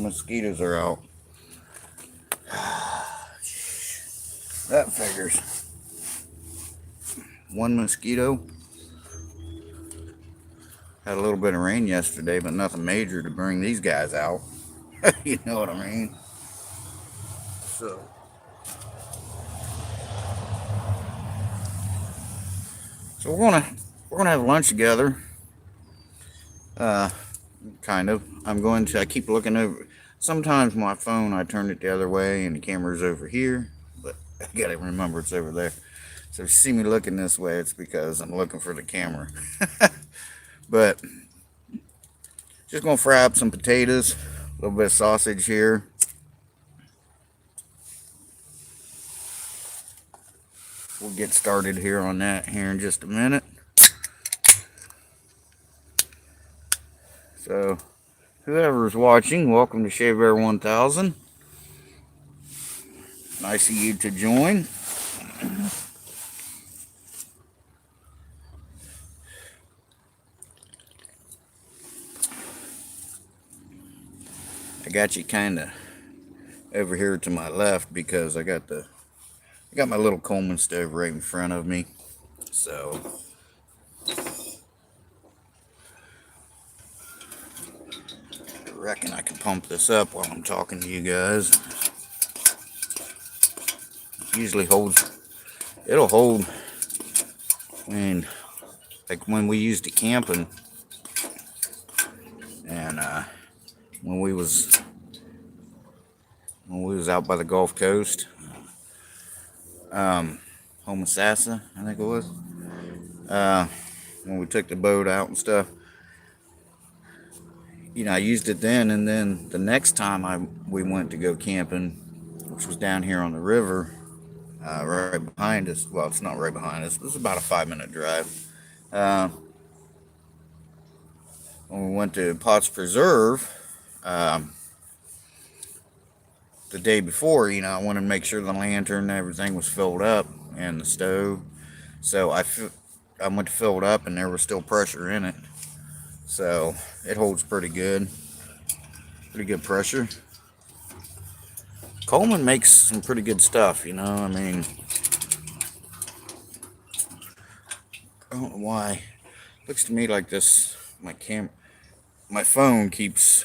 mosquitoes are out. That figures. One mosquito. Had a little bit of rain yesterday, but nothing major to bring these guys out. You know what I mean? So, we're gonna have lunch together. Uh, kind of. I keep looking over. Sometimes my phone, I turn it the other way, and the camera's over here. But I gotta remember it's over there. So if you see me looking this way, it's because I'm looking for the camera. But just gonna fry up some potatoes, a little bit of sausage here. We'll get started here on that here in just a minute. So, whoever's watching, welcome to Shabea1000. Nice of you to join. I got you kind of over here to my left because I got my little Coleman stove right in front of me. So I reckon I can pump this up while I'm talking to you guys. Usually it'll hold when we used it camping, and when we was out by the Gulf Coast, Homosassa, I think it was, when we took the boat out and stuff. You know, I used it then, and then the next time we went to go camping, which was down here on the river, right behind us. Well, it's not right behind us. It was about a 5-minute drive. When we went to Potts Preserve, the day before, you know, I wanted to make sure the lantern and everything was filled up and the stove. So I went to fill it up, and there was still pressure in it. So it holds pretty good. Pretty good pressure. Coleman makes some pretty good stuff, you know. I mean, I don't know why. It looks to me like this, my phone keeps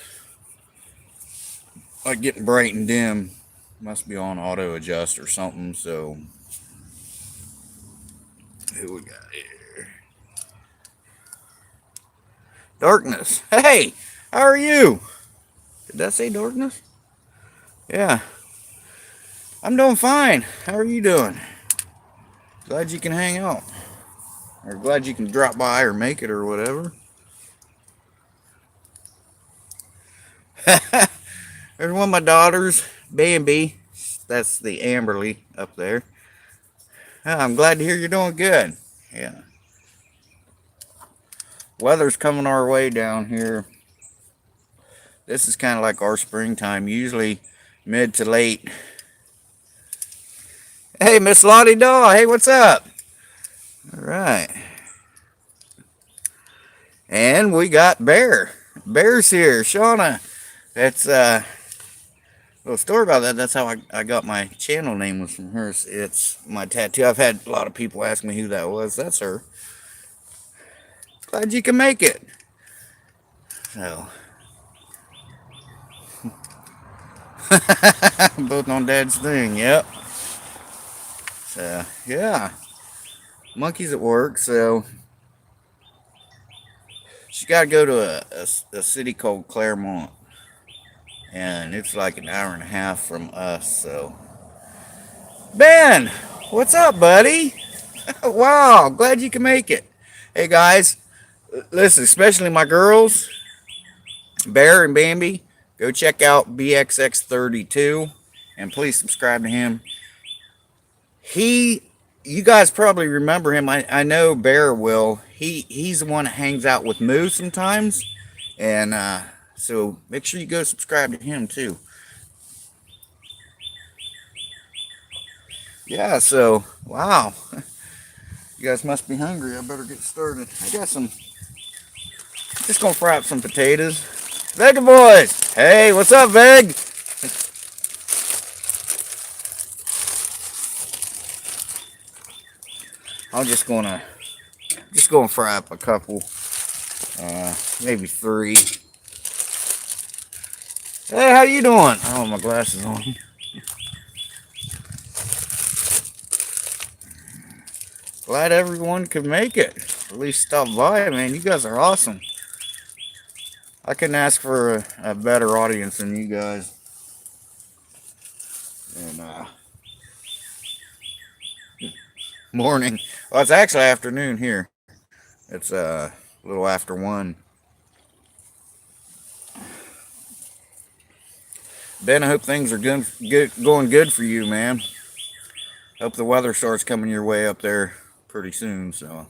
like getting bright and dim. Must be on auto adjust or something. So, who we got here? Darkness. Hey, how are you? Did that say Darkness? Yeah. I'm doing fine. How are you doing? Glad you can hang out. Or glad you can drop by or make it or whatever. There's one of my daughters, Bambi. That's the Amberly up there. I'm glad to hear you're doing good. Yeah. Weather's coming our way down here. This is kind of like our springtime, usually mid to late. Hey, Miss Lottie Daw. Hey, what's up? All right. And we got Bear. Bear's here. Shauna. That's a little story about that. That's how I got my channel name, was from her. It's my tattoo. I've had a lot of people ask me who that was. That's her. Glad you can make it. So, both on Dad's thing. Yep. So, yeah. Monkey's at work, so she's got to go to a city called Claremont, and it's like an hour and a half from us. So, Ben, what's up, buddy? Wow, glad you can make it. Hey guys, listen, especially my girls, Bear and Bambi, go check out BXX32, and please subscribe to him. You guys probably remember him. I know Bear will. He's the one that hangs out with Moo sometimes, and so make sure you go subscribe to him too. Yeah. So wow, you guys must be hungry. I better get started. I got some. Just gonna fry up some potatoes. Vega boys. Hey, what's up, Veg? I'm just gonna fry up a couple, maybe three. Hey, how you doing? Oh, my glasses on. Glad everyone could make it. At least stop by, man. You guys are awesome. I couldn't ask for a better audience than you guys. And morning. Well, it's actually afternoon here. It's a little after 1. Ben, I hope things are going good for you, man. Hope the weather starts coming your way up there pretty soon. So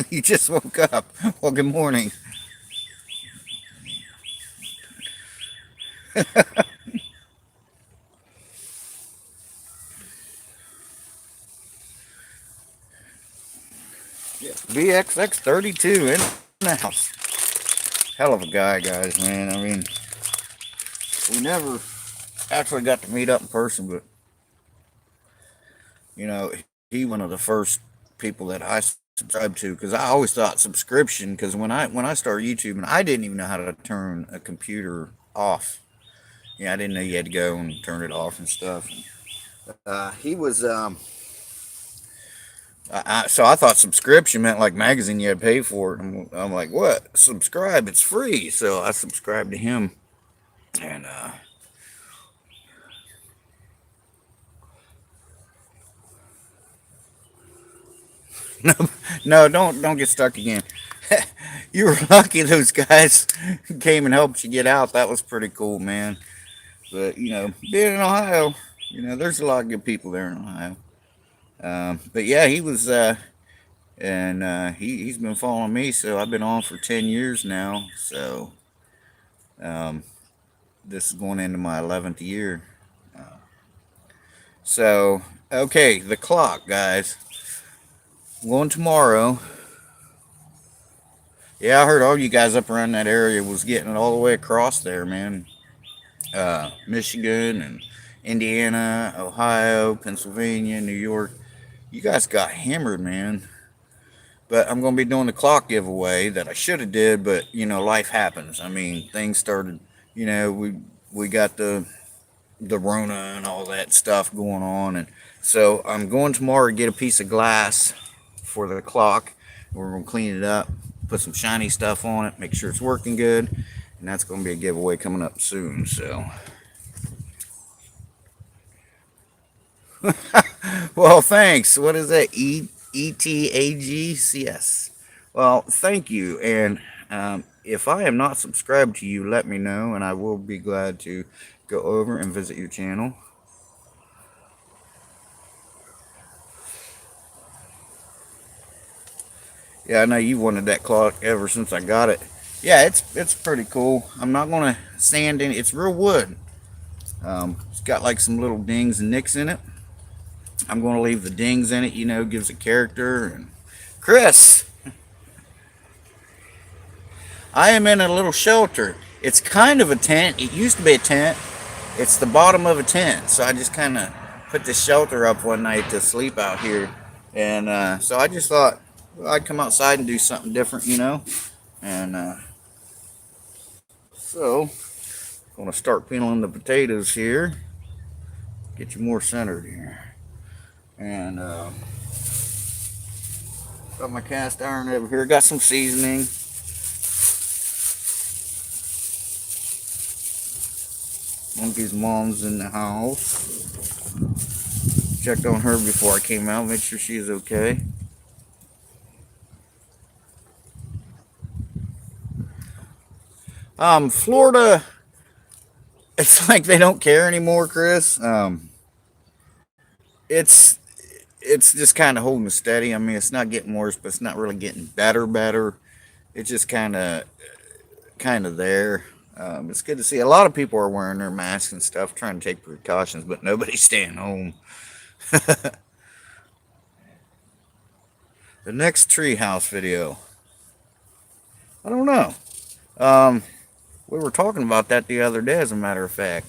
you just woke up. Well, good morning. BXX32 in the house. Hell of a guy, guys, man. I mean, we never actually got to meet up in person, but you know, he one of the first people that I subscribed to because I always thought subscription because when I started YouTube and I didn't even know how to turn a computer off. Yeah, I didn't know you had to go and turn it off and stuff. He was so I thought subscription meant like magazine you had to pay for it. I'm like, what? Subscribe? It's free. So I subscribed to him, and no, no, don't get stuck again. You were lucky those guys came and helped you get out. That was pretty cool, man. But being in Ohio, there's a lot of good people there in Ohio. But yeah, he was, and he's been following me, so I've been on for 10 years now. So um, this is going into my 11th year. So okay, the clock, guys. Going tomorrow. Yeah, I heard all you guys up around that area was getting it all the way across there, man. Michigan and Indiana, Ohio, Pennsylvania, New York. You guys got hammered, man. But I'm gonna be doing the clock giveaway that I should have did, but life happens. I mean, things started. We got the Rona and all that stuff going on, and so I'm going tomorrow to get a piece of glass for the clock. We're gonna clean it up, put some shiny stuff on it, make sure it's working good, and that's gonna be a giveaway coming up soon. So, well, thanks. What is that? ETAGCS. Well, thank you. And if I am not subscribed to you, let me know, and I will be glad to go over and visit your channel. Yeah, I know you wanted that clock ever since I got it. Yeah, it's pretty cool. I'm not gonna sand in. It's real wood. It's got like some little dings and nicks in it. I'm gonna leave the dings in it. Gives it character. And Chris, I am in a little shelter. It's kind of a tent. It used to be a tent. It's the bottom of a tent. So I just kind of put this shelter up one night to sleep out here. And so I just thought I'd come outside and do something different. And so I'm going to start peeling the potatoes here. Get you more centered here. And got my cast iron over here. Got some seasoning. Monkey's mom's in the house. Checked on her before I came out. Make sure she's okay. Florida, it's like they don't care anymore, Chris. It's it's just kind of holding steady. I mean, it's not getting worse, but it's not really getting better. It's just kind of there. It's good to see a lot of people are wearing their masks and stuff, trying to take precautions, but nobody's staying home. The next treehouse video, I don't know. Um, we were talking about that the other day, as a matter of fact,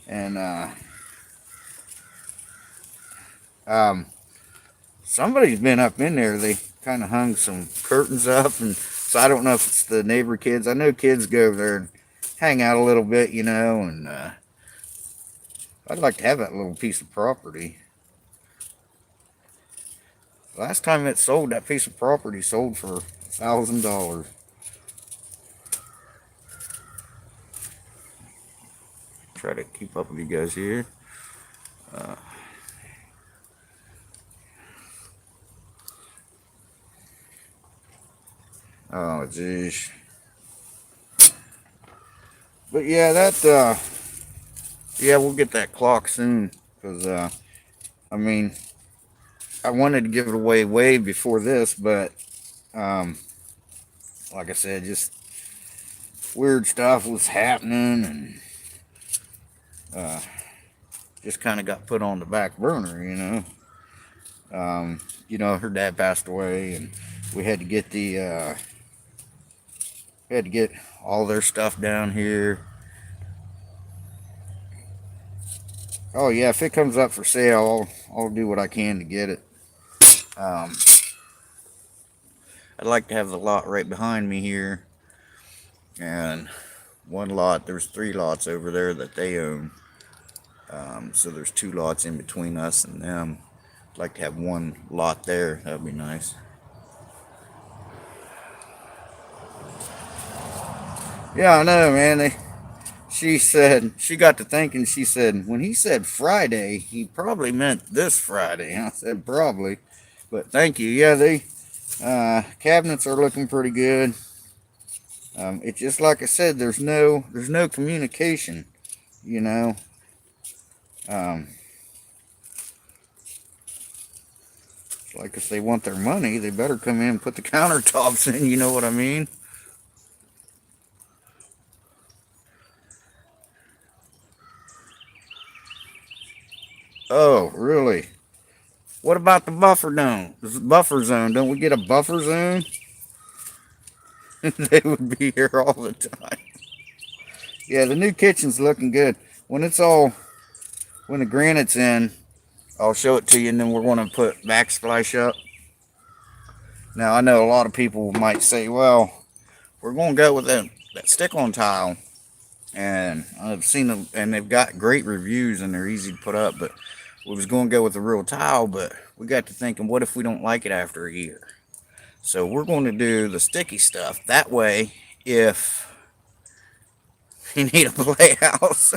and um, somebody's been up in there. They kind of hung some curtains up, and so I don't know if it's the neighbor kids. I know kids go over there and hang out a little bit, and I'd like to have that little piece of property. Last time it sold, that piece of property sold for $1,000. Try to keep up with you guys here. Uh, oh, geez. But yeah, yeah, we'll get that clock soon. Because, I mean, I wanted to give it away way before this, but, like I said, just weird stuff was happening, and just kind of got put on the back burner. Her dad passed away, and we had to get we had to get all their stuff down here. Oh yeah, if it comes up for sale, I'll do what I can to get it. Um, I'd like to have the lot right behind me here, and one lot. There's 3 lots over there that they own. So there's 2 lots in between us and them. I'd like to have one lot there. That'd be nice. Yeah, I know, man. She said, she got to thinking, she said, when he said Friday, he probably meant this Friday. I said, probably. But thank you. Yeah, the cabinets are looking pretty good. It's just like I said, there's no communication, you know. Um, like if they want their money, they better come in and put the countertops in, you know what I mean? Oh, really? What about the buffer zone? This is buffer zone. Don't we get a buffer zone? They would be here all the time. Yeah, the new kitchen's looking good. When the granite's in, I'll show it to you, and then we're going to put backsplash up. Now, I know a lot of people might say, well, we're going to go with that stick-on tile. And I've seen them, and they've got great reviews, and they're easy to put up. But we was going to go with the real tile, but we got to thinking, what if we don't like it after a year? So we're going to do the sticky stuff. That way, if you need a playhouse,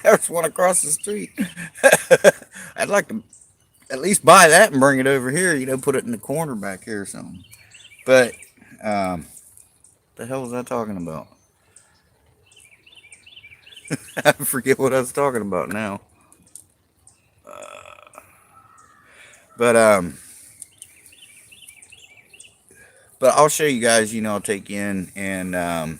there's one across the street. I'd like to at least buy that and bring it over here. Put it in the corner back here or something. But the hell was I talking about? I forget what I was talking about now. But but I'll show you guys. I'll take you in and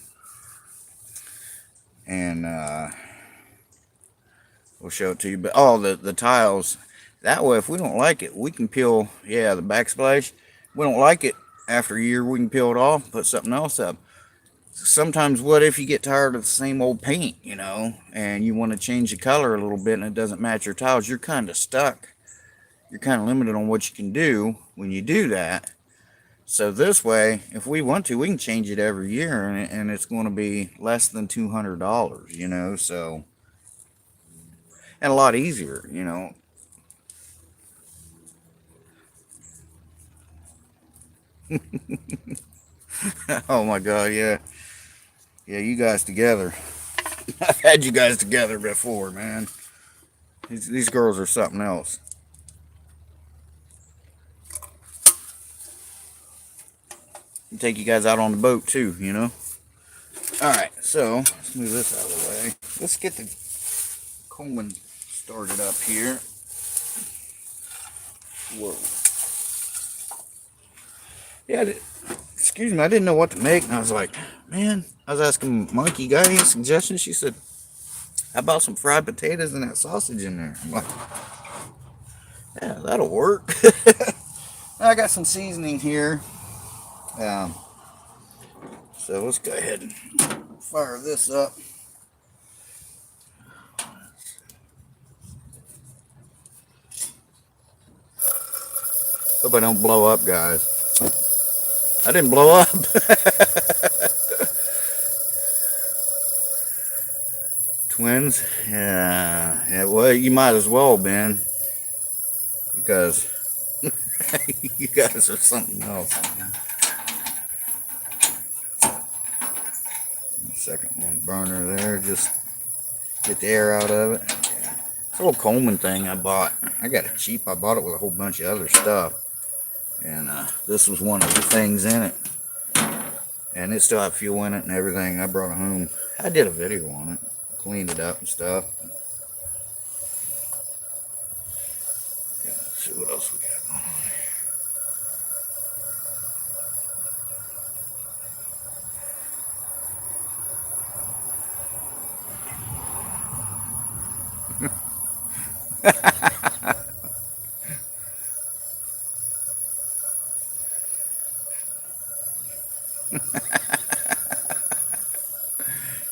we'll show it to you. But the tiles. That way, if we don't like it, we can peel. Yeah, the backsplash. We don't like it after a year. We can peel it off, put something else up. Sometimes, what if you get tired of the same old paint, and you want to change the color a little bit, and it doesn't match your tiles? You're kind of stuck. You're kind of limited on what you can do when you do that. So this way, if we want to, we can change it every year, and it's going to be less than $200, so, and a lot easier. Oh my God, yeah. Yeah, you guys together. I've had you guys together before, man. These girls are something else. Take you guys out on the boat too. Alright, so let's move this out of the way. Let's get the Coleman started up here. Whoa. Yeah, excuse me, I didn't know what to make, and I was like, man, I was asking Monkey, got any suggestions? She said, how about some fried potatoes and that sausage in there? I'm like, yeah, that'll work. I got some seasoning here. Um, so let's go ahead and fire this up. Hope I don't blow up, guys. I didn't blow up. Twins? Yeah. Yeah, well, you might as well, Ben, because you guys are something else. Second one burner there, just get the air out of it. It's a little Coleman thing I bought. I got it cheap. I bought it with a whole bunch of other stuff. And this was one of the things in it. And it still had fuel in it and everything. I brought it home. I did a video on it. Cleaned it up and stuff. Yeah, let's see what else we got going on.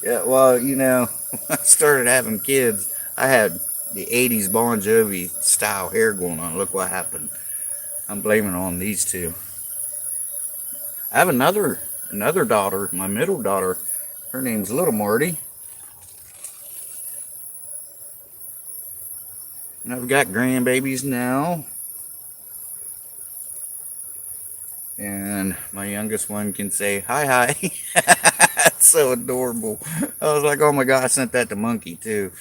Yeah, well, you know, when I started having kids, I had the 80s Bon Jovi style hair going on. Look what happened. I'm blaming it on these two. I have another daughter, my middle daughter. Her name's Little Marty. And I've got grandbabies now. And my youngest one can say, hi, hi. That's so adorable. I was like, oh my God, I sent that to Monkey too.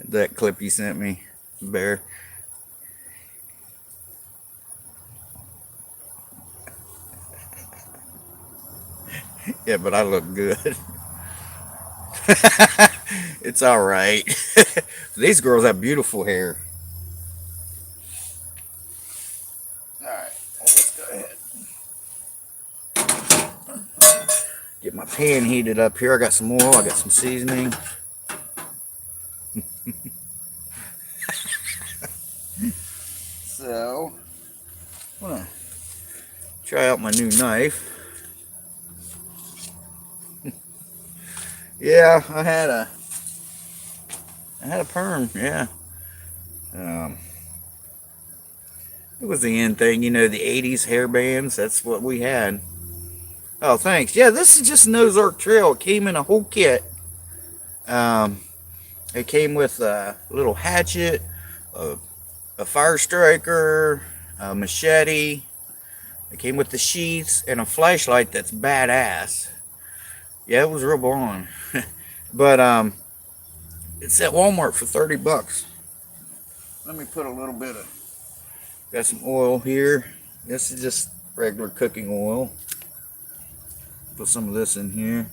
That clip you sent me, Bear. Yeah, but I look good. It's all right. These girls have beautiful hair. All right, well, let's go ahead. Get my pan heated up here. I got some oil. I got some seasoning. So, I'm gonna try out my new knife. Yeah, I had a perm. Yeah. Um, it was the end thing, you know, the 80s hair bands. That's what we had. Oh, thanks. Yeah, this is just an Ozark Trail. It came in a whole kit. Um, it came with a little hatchet, a fire striker, a machete. It came with the sheaths and a flashlight that's badass. Yeah, it was real boring. But it's at Walmart for 30 bucks. Let me put a little bit of, got some oil here. This is just regular cooking oil. Put some of this in here.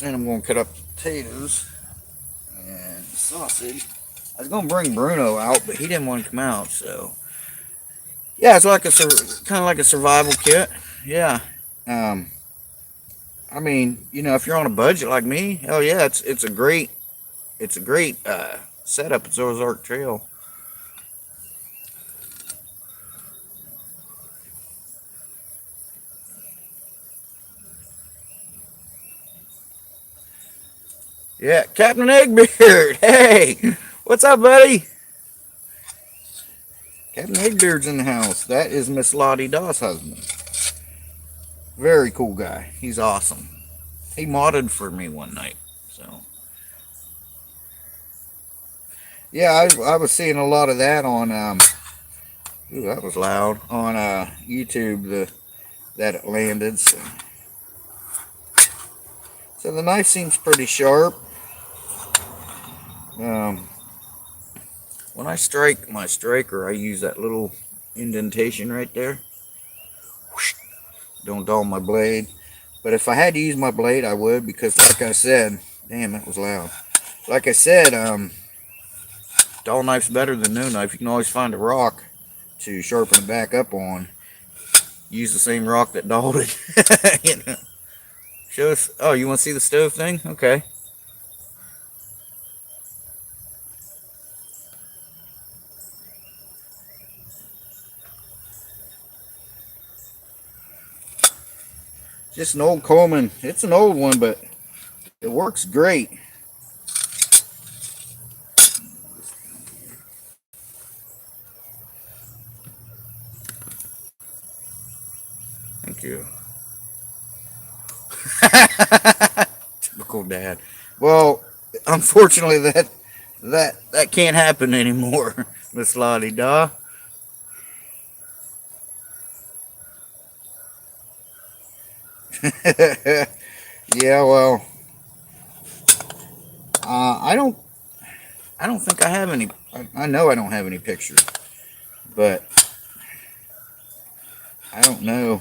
And I'm going to cut up the potatoes and the sausage. I was going to bring Bruno out, but he didn't want to come out, so. Yeah, it's like a kind of like a survival kit. Yeah. I mean, you know, if you're on a budget like me, hell yeah, it's a great setup. It's Ozark Trail. Yeah, Captain Eggbeard. Hey, what's up, buddy? Captain Eggbeard's in the house. That is Miss Lottie Daw's husband. Very cool guy. He's awesome. He modded for me one night. So, yeah, I was seeing a lot of that on, ooh, that was loud, on YouTube, that it landed. So the knife seems pretty sharp. When I strike my striker, I use that little indentation right there. Don't dull my blade. But if I had to use my blade, I would, because like I said, damn, that was loud. Like I said, dull knife's better than no knife. You can always find a rock to sharpen it back up on. Use the same rock that dulled it. You know. Show us. Oh, you want to see the stove thing? Okay. Just an old Coleman. It's an old one, but it works great. Thank you. Typical dad. Well, unfortunately, that can't happen anymore, Miss Lottie Da. Yeah, well, I don't. I don't think I have any. I know I don't have any pictures, but I don't know.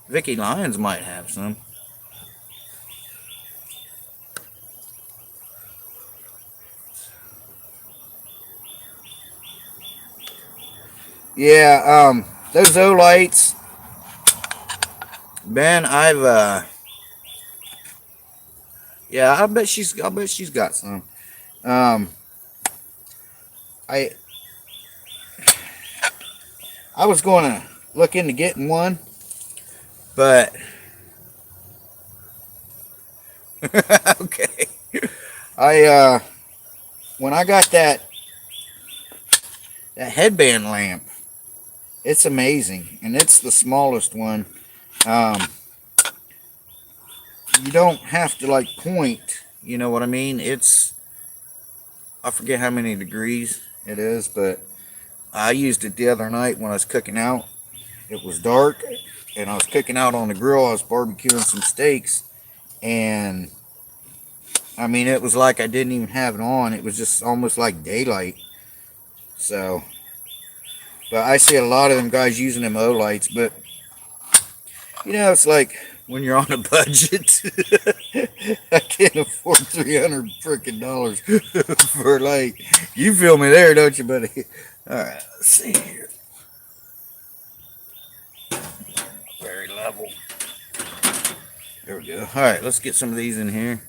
Vicky Lyons might have some. Yeah, those O lights, Ben. Yeah, I bet she's got some. Um, I, I was going to look into getting one, but okay. I, when I got that headband lamp, it's amazing, and it's the smallest one. Um, you don't have to like point. You know what I mean? I forget how many degrees it is, but I used it the other night when I was cooking out. It was dark, and I was cooking out on the grill. I was barbecuing some steaks, and I mean, it was like I didn't even have it on. It was just almost like daylight. So, but I see a lot of them guys using them O lights, but it's like when you're on a budget. I can't afford $300 for a light. You feel me there, don't you, buddy? All right, let's see here. Very level. There we go. All right, let's get some of these in here.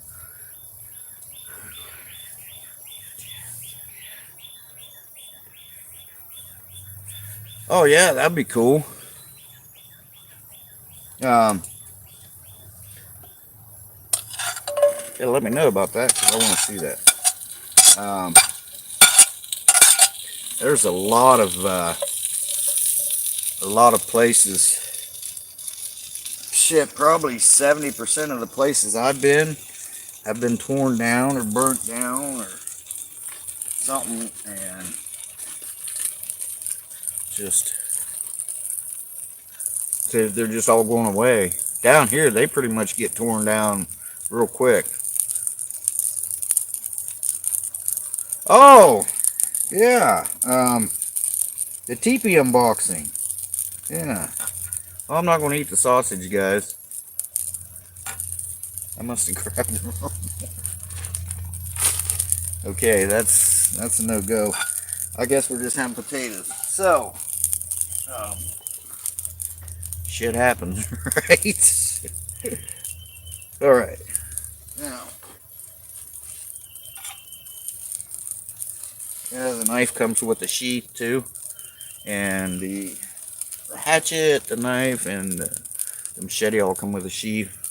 Oh yeah, that'd be cool. Um, yeah, let me know about that because I want to see that. There's a lot of places. Shit, probably 70% of the places I've been have been torn down or burnt down or something, and just they're just all going away. Down here, they pretty much get torn down real quick. Oh, yeah. The teepee unboxing. Yeah. Well, I'm not going to eat the sausage, guys. I must have grabbed it wrong. Okay, that's a no-go. I guess we're just having potatoes. So, um, shit happens, right? All right. Now, yeah, the knife comes with a sheath too, and the hatchet, the knife, and the machete all come with a sheath.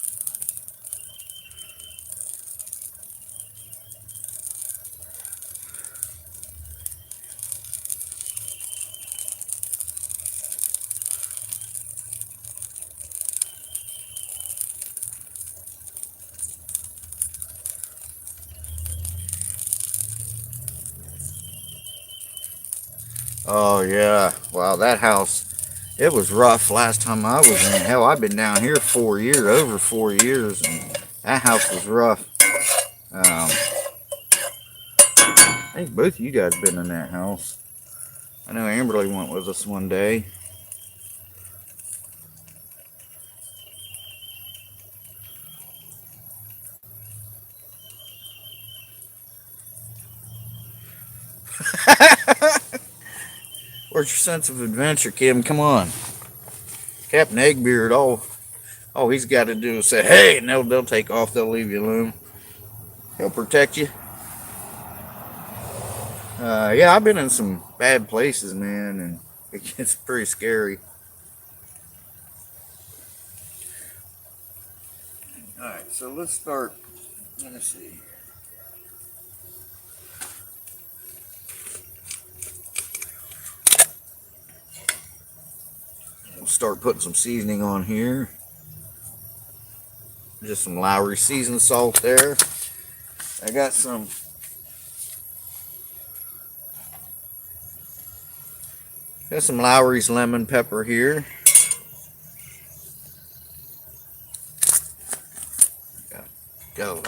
Oh yeah, wow, that house, it was rough last time I was in. Hell, I've been down here 4 years, over 4 years, and that house was rough. I think both of you guys been in that house. I know Amberly went with us one day. Where's your sense of adventure, Kim? Come on. Captain Eggbeard, all he's got to do is say, hey, and they'll take off. They'll leave you alone. He'll protect you. Yeah, I've been in some bad places, man, and it gets pretty scary. Alright, so let's start. Let me see. We'll start putting some seasoning on here. Just some Lowry seasoned salt there. I got some Lowry's lemon pepper here.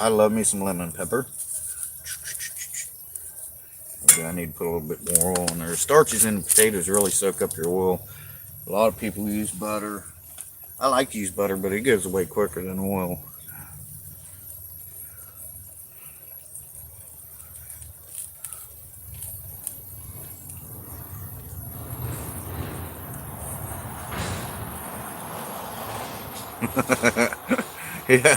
I love me some lemon pepper. Maybe I need to put a little bit more oil in there. Starches in potatoes really soak up your oil. A lot of people use butter. I like to use butter, but it goes away quicker than oil. Yeah.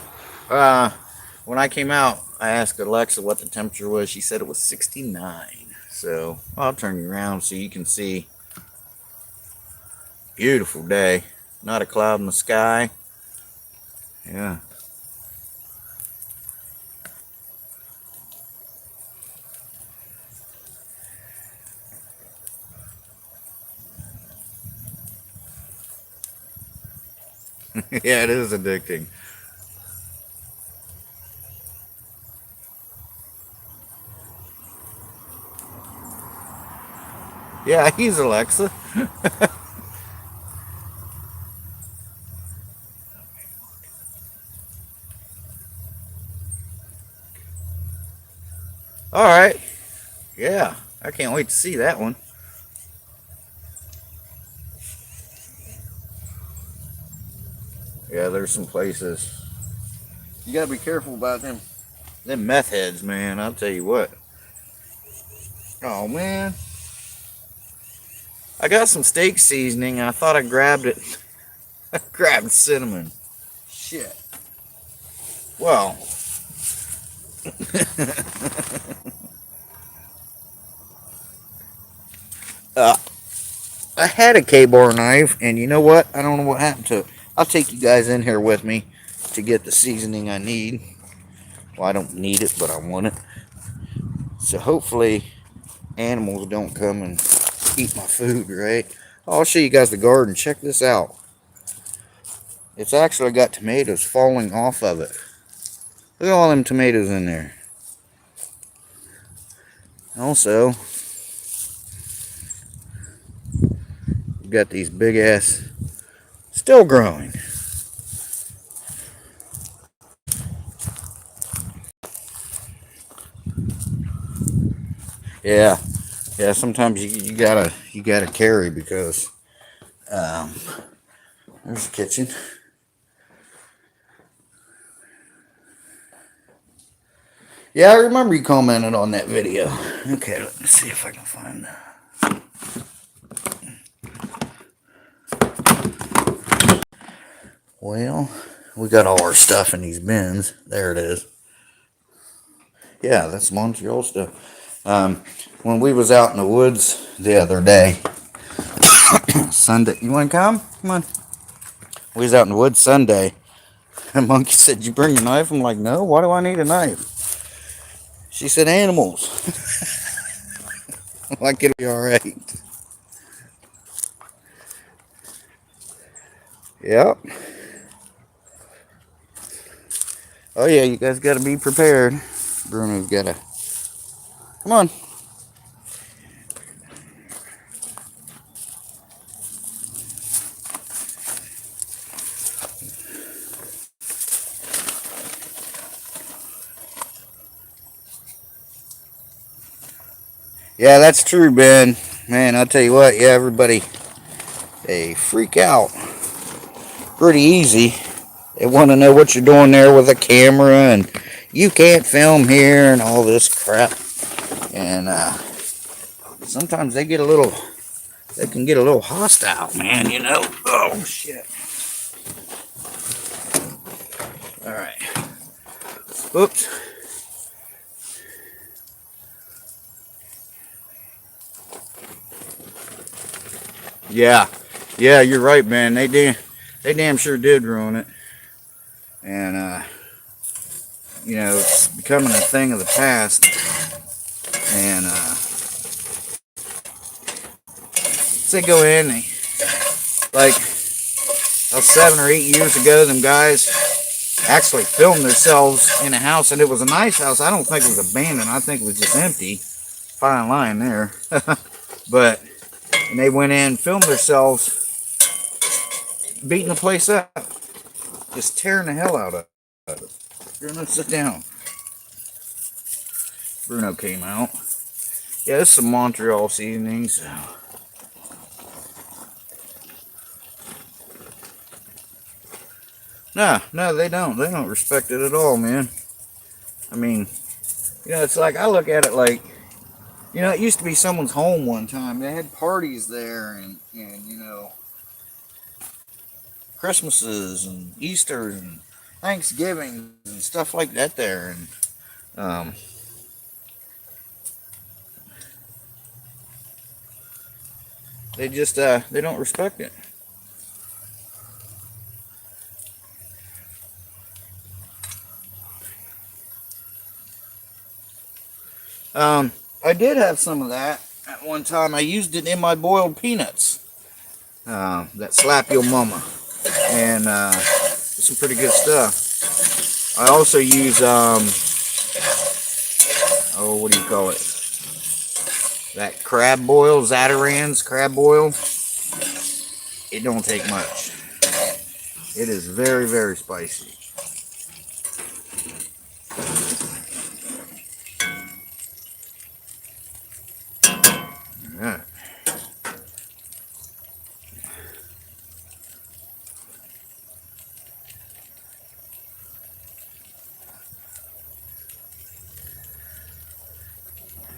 When I came out, I asked Alexa what the temperature was. She said it was 69. So I'll turn you around so you can see. Beautiful day. Not a cloud in the sky. Yeah. Yeah, it is addicting. Yeah, he's Alexa. All right. Yeah, I can't wait to see that one. Yeah, there's some places. You gotta be careful about them meth heads, man. I'll tell you what. Oh man, I got some steak seasoning. I thought I grabbed it. I grabbed cinnamon. Shit. Well. uh, I had a K-bar knife, and you know what? I don't know what happened to it. I'll take you guys in here with me to get the seasoning I need. Well, I don't need it, but I want it. So hopefully animals don't come and eat my food, right? I'll show you guys the garden. Check this out. It's actually got tomatoes falling off of it. Look at all them tomatoes in there. Also, we've got these big ass, still growing. Yeah, sometimes you gotta carry because there's the kitchen. Yeah, I remember you commented on that video. Okay, let me see if I can find that. Well, we got all our stuff in these bins. There it is. Yeah, that's Montreal stuff. When we was out in the woods the other day, Sunday, you want to come? Come on. We was out in the woods Sunday, and Monkey said, "You bring a knife?" I'm like, "No. Why do I need a knife?" She said, "Animals." I'm like, it'll be all right. Yep. Oh yeah, you guys got to be prepared. Bruno's got to. Come on. Yeah, that's true, Ben. Man, I'll tell you what. Yeah, everybody, they freak out pretty easy. They want to know what you're doing there with a camera, and you can't film here, and all this crap. And sometimes they get a they can get a little hostile, man, you know. Oh, shit. All right. Oops. Yeah. Yeah, you're right, man. They damn sure did ruin it. And, you know, it's becoming a thing of the past. And, they go in, like, 7 or 8 years ago, them guys actually filmed themselves in a house, and it was a nice house. I don't think it was abandoned. I think it was just empty. Fine line there. But, and they went in, filmed themselves, beating the place up. Just tearing the hell out of it. Bruno, sit down. Bruno came out. Yeah, this is some Montreal seasoning, so. No, they don't. They don't respect it at all, man. I mean, you know, it's like, I look at it like, you know, it used to be someone's home one time. They had parties there, and you know, Christmases and Easters and Thanksgiving and stuff like that there. And they just, they don't respect it. I did have some of that at one time. I used it in my boiled peanuts. That slap your mama. And some pretty good stuff. I also use, oh, what do you call it? That crab boil, Zataran's crab boil. It don't take much. It is very, very spicy. Yeah.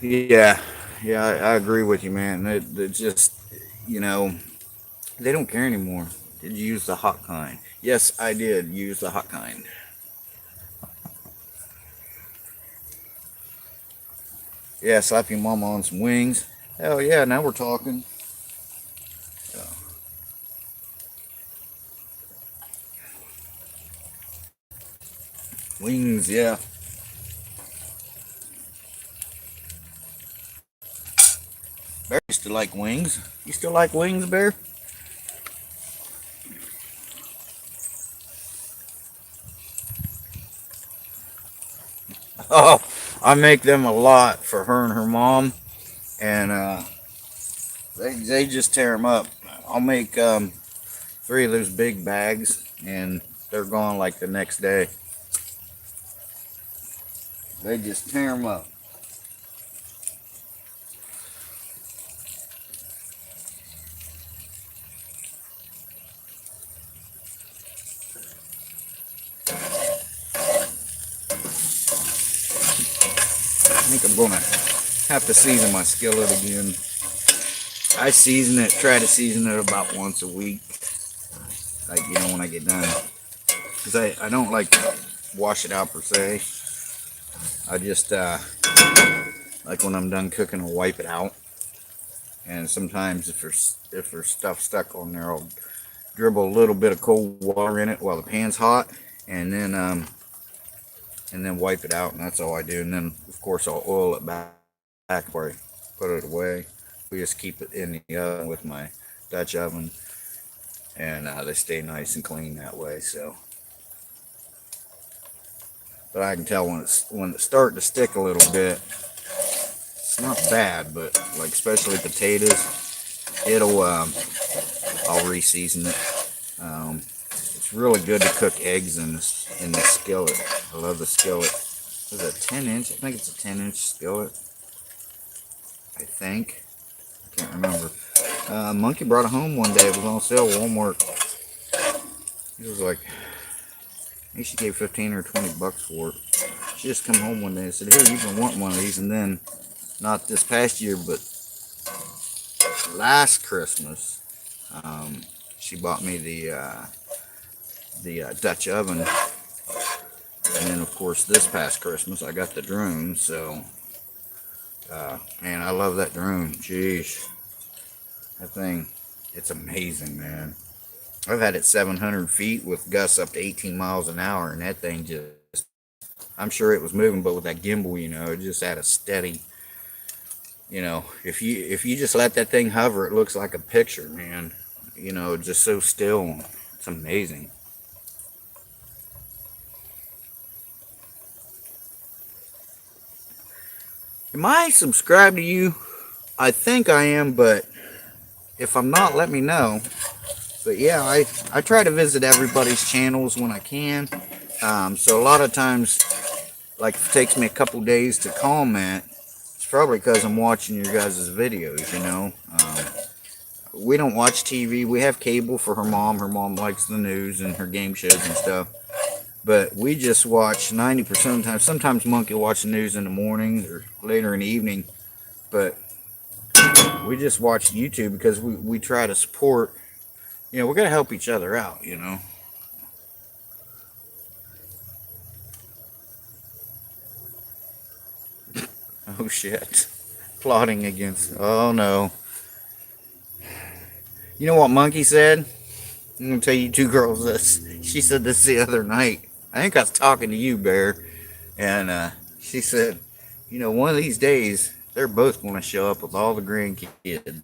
Yeah, yeah, I agree with you, man. It just, you know, they don't care anymore. Did you use the hot kind? Yes, I did use the hot kind. Yeah, slap your mama on some wings. Hell yeah, now we're talking. Yeah. Wings, yeah. Bear used to like wings. You still like wings, Bear? Oh, I make them a lot for her and her mom, and they just tear them up. I'll make 3 of those big bags, and they're gone like the next day. They just tear them up. I think I'm gonna have to season my skillet again. I season it, try to season it about once a week, like, you know, when I get done. Because I don't like to wash it out per se. I just, like when I'm done cooking, I'll wipe it out. And sometimes if there's stuff stuck on there, I'll dribble a little bit of cold water in it while the pan's hot, and then wipe it out, and that's all I do. And then, of course, I'll oil it back before I put it away. We just keep it in the oven with my Dutch oven, and they stay nice and clean that way. So, but I can tell when it's starting to stick a little bit. It's not bad, but like especially potatoes, I'll re-season it. It's really good to cook eggs in the skillet. I love the skillet. Is it a 10-inch? I think it's a 10-inch skillet. I think. I can't remember. Monkey brought it home one day. It was on sale at Walmart. It was like, I think she gave 15 or 20 bucks for it. She just come home one day and said, "Here, you've been wanting one of these." And then, not this past year, but last Christmas, she bought me the Dutch oven, and then of course this past Christmas I got the drone. So, man, I love that drone. Jeez, that thing, it's amazing, man. I've had it 700 feet with gusts up to 18 miles an hour, and that thing just, I'm sure it was moving, but with that gimbal, it just had a steady, if you just let that thing hover, it looks like a picture, man. Just so still. It's amazing. Am I subscribed to you? I think I am, but if I'm not, let me know. But yeah, I try to visit everybody's channels when I can. So a lot of times, like, if it takes me a couple days to comment, it's probably because I'm watching your guys' videos. We don't watch TV. We have cable for her mom. Her mom likes the news and her game shows and stuff. But we just watch 90% of the time. Sometimes Monkey will watch the news in the morning or later in the evening. But we just watch YouTube because we try to support. We're going to help each other out. Oh, shit. Plotting against. Oh, no. You know what Monkey said? I'm going to tell you two girls this. She said this the other night. I think I was talking to you, Bear. And she said, one of these days, they're both going to show up with all the grandkids.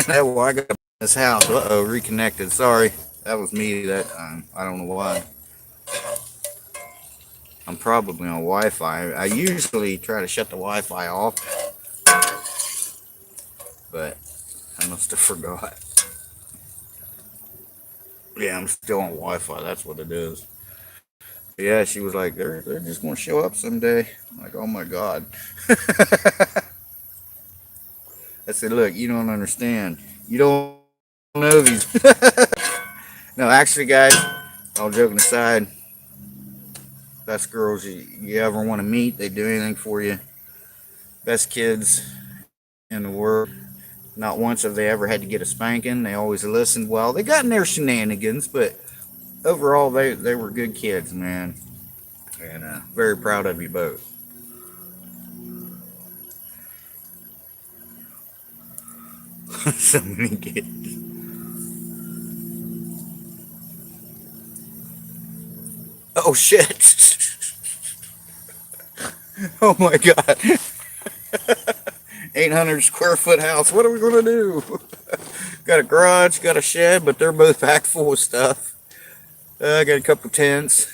Well, I got this house. Uh-oh, reconnected. Sorry. That was me that time. I don't know why. I'm probably on Wi-Fi. I usually try to shut the Wi-Fi off, but I must have forgot. Yeah, I'm still on Wi-Fi. That's what it is. Yeah, she was like, they're just gonna show up someday. I'm like, oh my God. I said, look, you don't understand. You don't know these. No, actually, guys, all joking aside, best girls you ever want to meet. They do anything for you. Best kids in the world. Not once have they ever had to get a spanking. They always listened well. They got in their shenanigans, but overall, they were good kids, man. And very proud of you both. So many kids. Oh, shit. Oh, my God. 800 square foot house. What are we going to do? Got a garage, got a shed, but they're both packed full of stuff. I got a couple tents.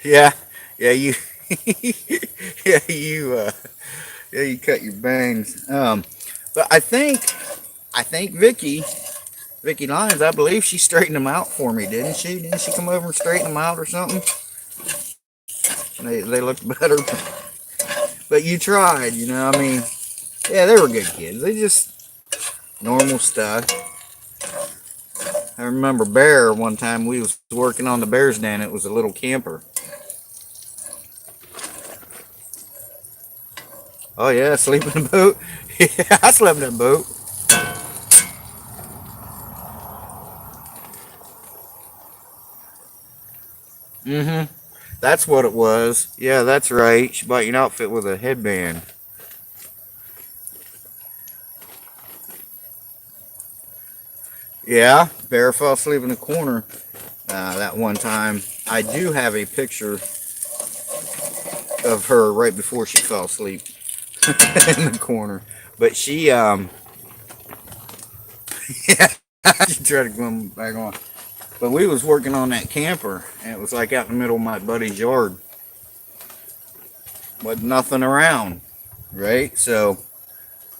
Yeah, yeah, yeah, you cut your bangs. But I think Vicky Lyons, I believe she straightened them out for me, didn't she? Didn't she come over and straighten them out or something? They looked better, but you tried, I mean, yeah, they were good kids. They just normal stuff. I remember Bear one time we was working on the bear's den. It was a little camper. Oh yeah, sleep in the boat. Yeah, I slept in that boat. Mm-hmm. That's what it was. Yeah, that's right. She bought you an outfit with a headband. Yeah, Bear fell asleep in the corner that one time. I do have a picture of her right before she fell asleep in the corner. But yeah, she tried to come back on. But we was working on that camper, and it was like out in the middle of my buddy's yard. With nothing around, right? So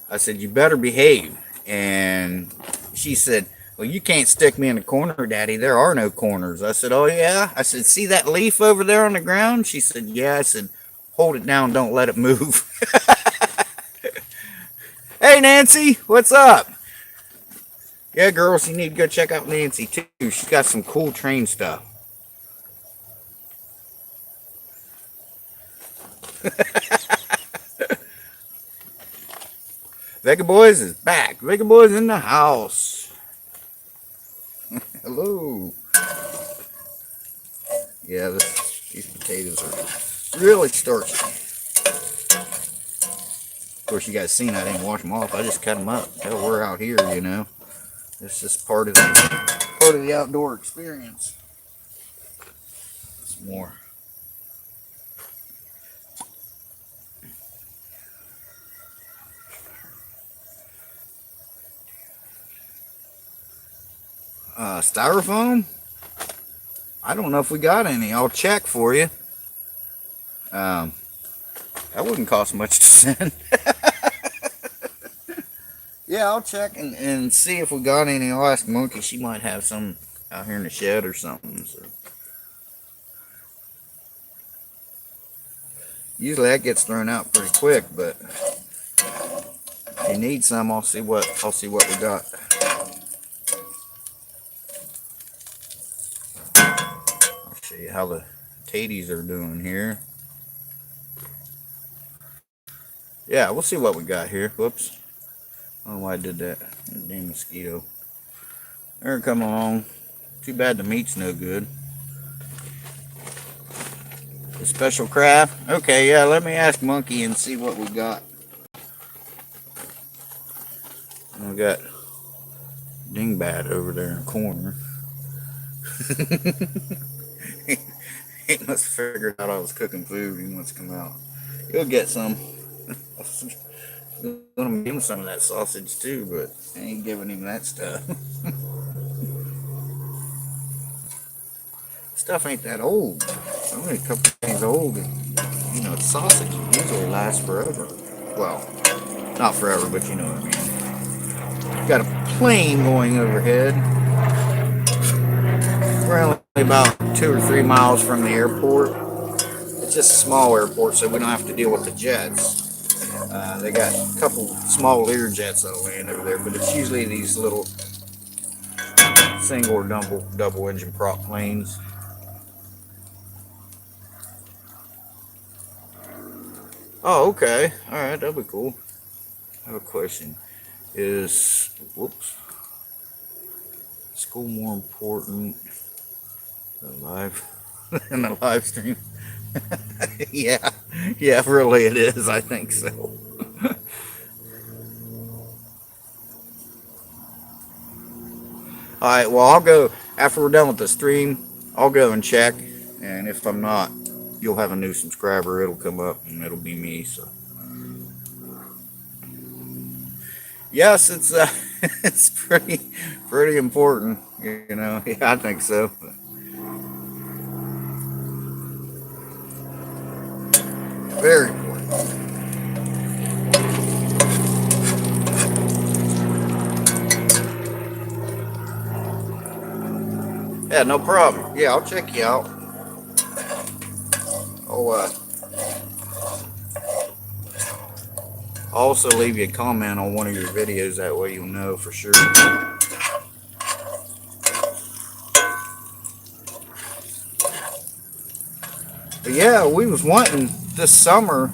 I said, you better behave. And she said, well, you can't stick me in a corner, Daddy. There are no corners. I said, oh, yeah? I said, see that leaf over there on the ground? She said, yeah. I said, hold it down. Don't let it move. Hey, Nancy, what's up? Yeah, girls, you need to go check out Nancy too. She's got some cool train stuff. Vega Boys is back. Vega Boys in the house. Hello. Yeah, these potatoes are really starchy. Of course, you guys seen I didn't wash them off. I just cut them up. Hell, we're out here, you know. It's just part of the outdoor experience. Some more. Styrofoam? I don't know if we got any. I'll check for you. Um, that wouldn't cost much to send. Yeah, I'll check and see if we got any. I'll ask Monkey. She might have some out here in the shed or something. So. Usually that gets thrown out pretty quick, but if you need some, I'll see what we got. I'll show you how the taties are doing here. Yeah, we'll see what we got here. Whoops. I don't know why I did that. Damn mosquito. They're coming along. Too bad the meat's no good. The special craft. Okay, yeah, let me ask Monkey and see what we got. We got Dingbat over there in the corner. He must have figured out I was cooking food. He wants to come out. He'll get some. I'm gonna give him some of that sausage too, but I ain't giving him that stuff. Stuff ain't that old. It's only a couple days old, and you know, sausage usually lasts forever. Well, not forever, but you know what I mean. Got a plane going overhead. We're only about 2 or 3 miles from the airport. It's just a small airport, so we don't have to deal with the jets. They got a couple small Learjets that'll land over there, but it's usually these little single or double engine prop planes. Oh, okay. All right, that'll be cool. I have a question. Is school more important than live than the live stream? Yeah, yeah, really it is. I think so. All right, well, I'll go after we're done with the stream. I'll go and check, and if I'm not, you'll have a new subscriber. It'll come up, and it'll be me. So, yes, it's it's pretty important. You know, yeah, I think so. Very important. Yeah, no problem. Yeah, I'll check you out. I'll also leave you a comment on one of your videos. That way you'll know for sure. But yeah, we was wanting this summer.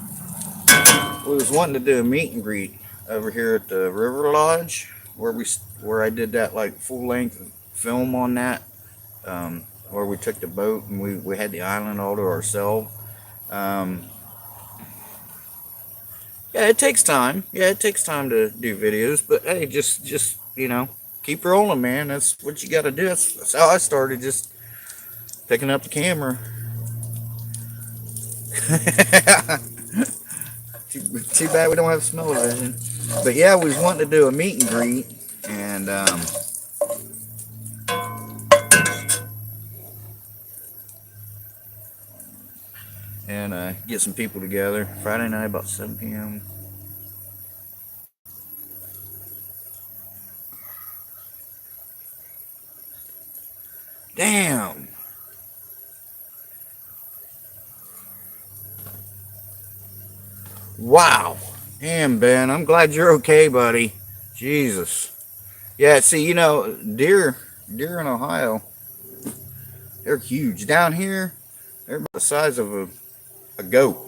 We was wanting to do a meet and greet over here at the River Lodge, where I did that like full length film on that, where we took the boat and we had the island all to ourselves. Um, yeah, it takes time. Yeah, it takes time to do videos, but hey, just you know, keep rolling, man. That's what you got to do. That's how I started, just picking up the camera. Too bad we don't have smell-o-vision. But yeah, we was wanting to do a meet and greet and get some people together. Friday night about 7 p.m. Damn. Wow. Damn, Ben. I'm glad you're okay, buddy. Jesus. Yeah, see, deer in Ohio, they're huge. Down here, they're about the size of a goat.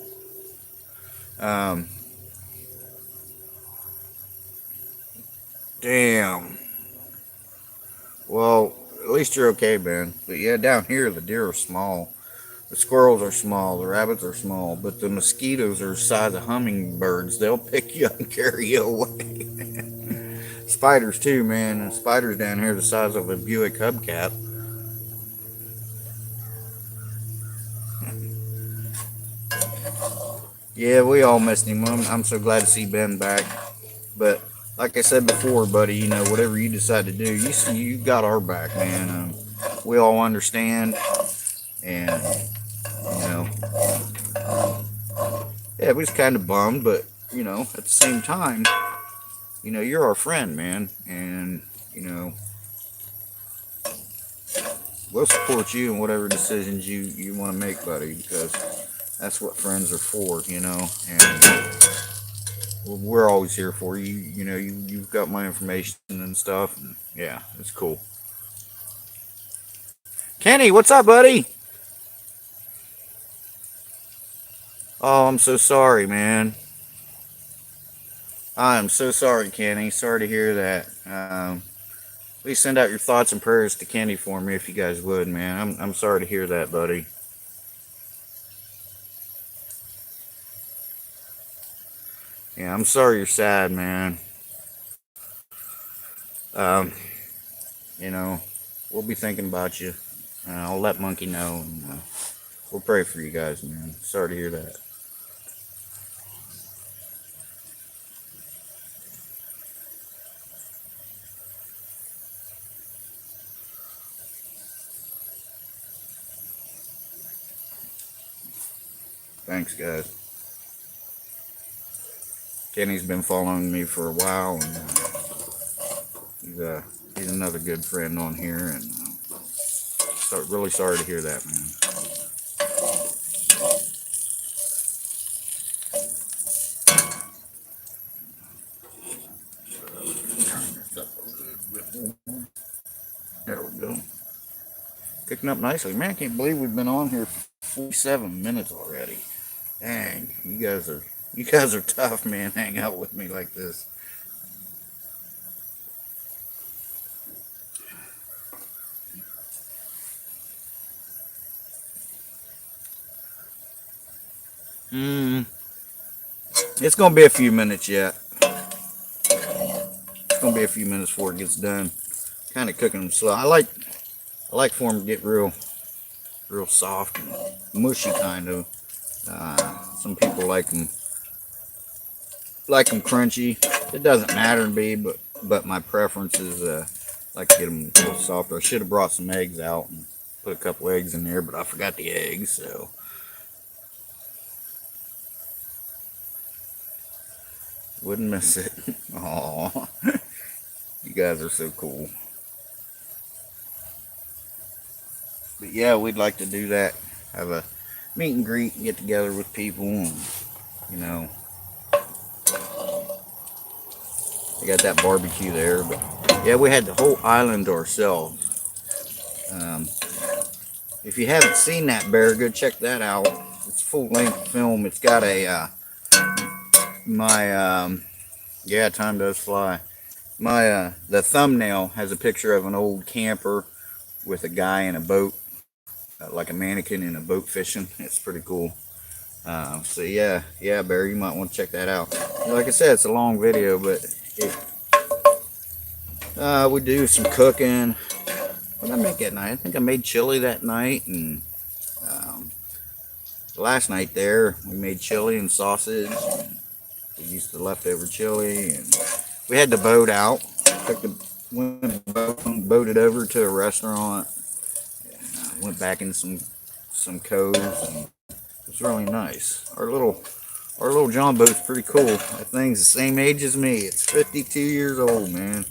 Um, damn. Well, at least you're okay, man. But yeah, down here, the deer are small. The squirrels are small. The rabbits are small. But the mosquitoes are the size of hummingbirds. They'll pick you up and carry you away. Spiders, too, man. And spiders down here the size of a Buick hubcap. Yeah, we all missed him. I'm so glad to see Ben back. But like I said before, buddy, whatever you decide to do, you got our back, man. We all understand, and you know, yeah, we was kind of bummed, but at the same time, you're our friend, man, and you know, we'll support you in whatever decisions you want to make, buddy, because that's what friends are for, and we're always here for you. You've got my information and stuff. And yeah, it's cool. Kenny, what's up, buddy? Oh, I'm so sorry, man. I'm so sorry, Kenny. Sorry to hear that. Please send out your thoughts and prayers to Kenny for me if you guys would, man. I'm sorry to hear that, buddy. Yeah, I'm sorry you're sad, man. Um, you know, we'll be thinking about you. I'll let Monkey know, and we'll pray for you guys, man. Sorry to hear that. Thanks, guys. Kenny's been following me for a while, and he's he's another good friend on here, and really sorry to hear that, man. There we go. Picking up nicely, man. I can't believe we've been on here for 47 minutes already. Dang, you guys are tough, man. Hang out with me like this. Hmm. It's gonna be a few minutes yet. It's gonna be a few minutes before it gets done. Kind of cooking them slow. I like for them to get real soft and mushy, kind of. Some people like them crunchy. It doesn't matter to me, but my preference is like to get them a little softer. I should have brought some eggs out and put a couple eggs in there, but I forgot the eggs, so wouldn't miss it. Oh, you guys are so cool. But yeah, we'd like to do that. Have a meet and greet, and get together with people, and you know, we got that barbecue there. But yeah, we had the whole island to ourselves. Um, if you haven't seen that bear, go check that out. It's full length film. It's got a my yeah, time does fly. My the thumbnail has a picture of an old camper with a guy in a boat, like a mannequin in a boat fishing. It's pretty cool. So yeah, Barry, you might want to check that out. Like I said, it's a long video, but we do some cooking. What did I make that night? I think I made chili that night, and um, last night there we made chili and sausage. And we used the leftover chili, and we had the boat out. Took the went boat, boated over to a restaurant. Went back in some coves, and it was really nice. Our little John boat's pretty cool. That thing's the same age as me. It's 52 years old, man.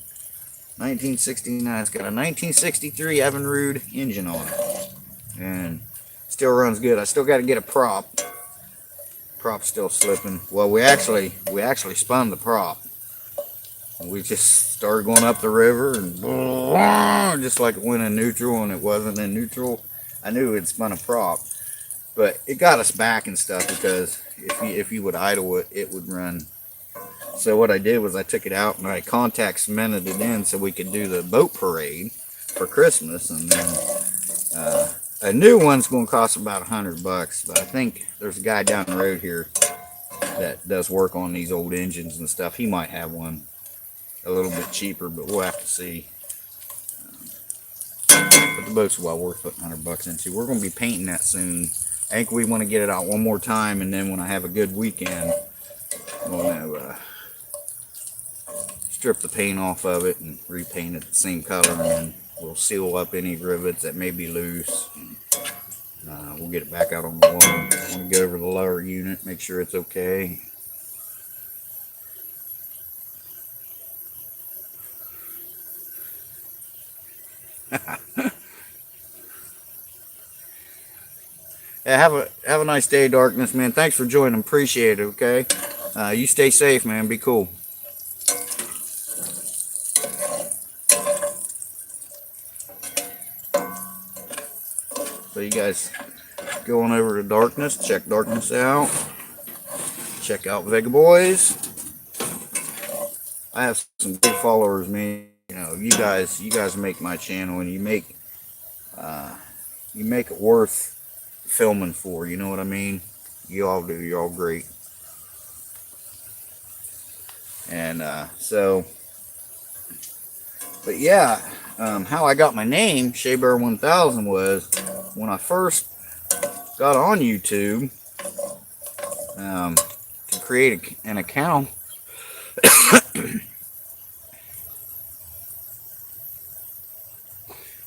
1969. It's got a 1963 Evinrude engine on it, and still runs good. I still got to get a prop. Prop's still slipping. Well, we actually spun the prop. We just started going up the river, and just like it went in neutral, and it wasn't in neutral. I knew it spun a prop, but it got us back and stuff because if you would idle it, it would run. So what I did was I took it out and I contact cemented it in so we could do the boat parade for Christmas, and then a new one's going to cost about $100, but I think there's a guy down the road here that does work on these old engines and stuff. He might have one a little bit cheaper, but we'll have to see. But the boat's well worth putting $100 into. We're going to be painting that soon. I think we want to get it out one more time, and then when I have a good weekend, I'm going to strip the paint off of it and repaint it the same color, and then we'll seal up any rivets that may be loose. We'll get it back out on the water. I'm going to go over the lower unit, make sure it's okay. Yeah, have a nice day, Darkness, man. Thanks for joining. Appreciate it, okay? You stay safe, man. Be cool. So you guys going over to Darkness, check Darkness out. Check out Vega Boys. I have some big followers, man. You know, you guys make my channel, and you make it worth filming for. You know what I mean? You all do. You're all great. And but yeah, how I got my name, Shabea1000, was when I first got on YouTube to create an account.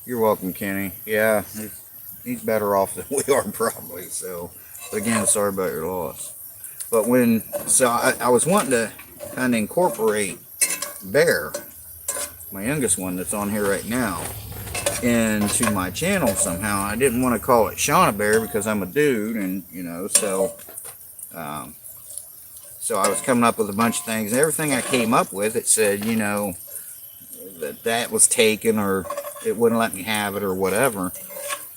You're welcome, Kenny. Yeah, he's better off than we are probably. So, but again, sorry about your loss. But I was wanting to kind of incorporate Bear, my youngest one that's on here right now, into my channel somehow. I didn't want to call it Shauna Bear because I'm a dude, and you know, so I was coming up with a bunch of things. And everything I came up with, it said, you know, that was taken, or it wouldn't let me have it, or whatever.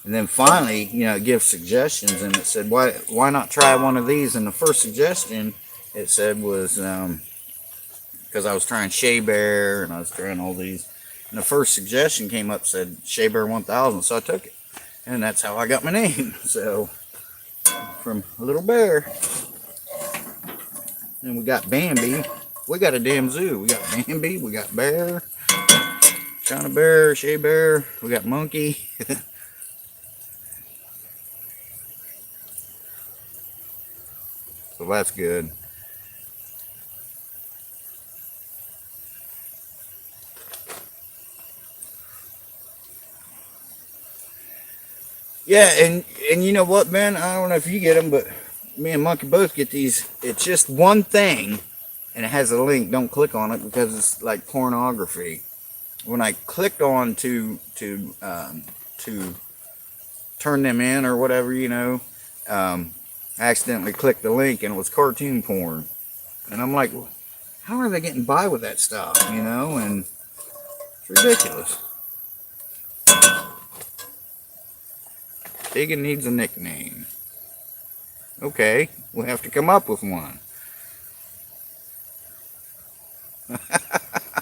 And then finally, you know, it gives suggestions, and it said, why not try one of these? And the first suggestion it said was because I was trying Shea Bear, and I was trying all these, and the first suggestion came up, said Shabea1000, so I took it, and that's how I got my name. So from Little Bear. And we got Bambi. We got a damn zoo. We got Bambi, we got Bear, Shauna Bear, Shea Bear, we got Monkey. So that's good. Yeah, and you know what, Ben? I don't know if you get them, but me and Monkey both get these. It's just one thing, and it has a link. Don't click on it because it's like pornography. When I clicked on to turn them in or whatever, you know, I accidentally clicked the link, and it was cartoon porn. And I'm like, how are they getting by with that stuff, you know? And it's ridiculous. Biggin needs a nickname. Okay, we'll have to come up with one.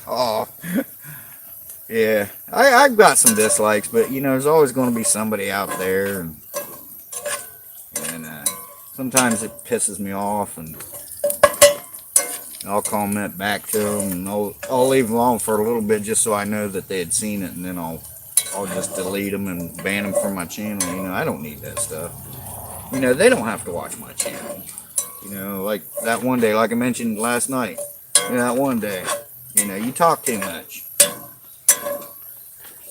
Oh, yeah. I've got some dislikes, but you know, there's always going to be somebody out there, and sometimes it pisses me off, and I'll comment back to them, and I'll leave them alone for a little bit just so I know that they had seen it, and then I'll just delete them and ban them from my channel. You know, I don't need that stuff. You know, they don't have to watch my channel. You know, like that one day, like I mentioned last night. You know, that one day, you know, you talk too much.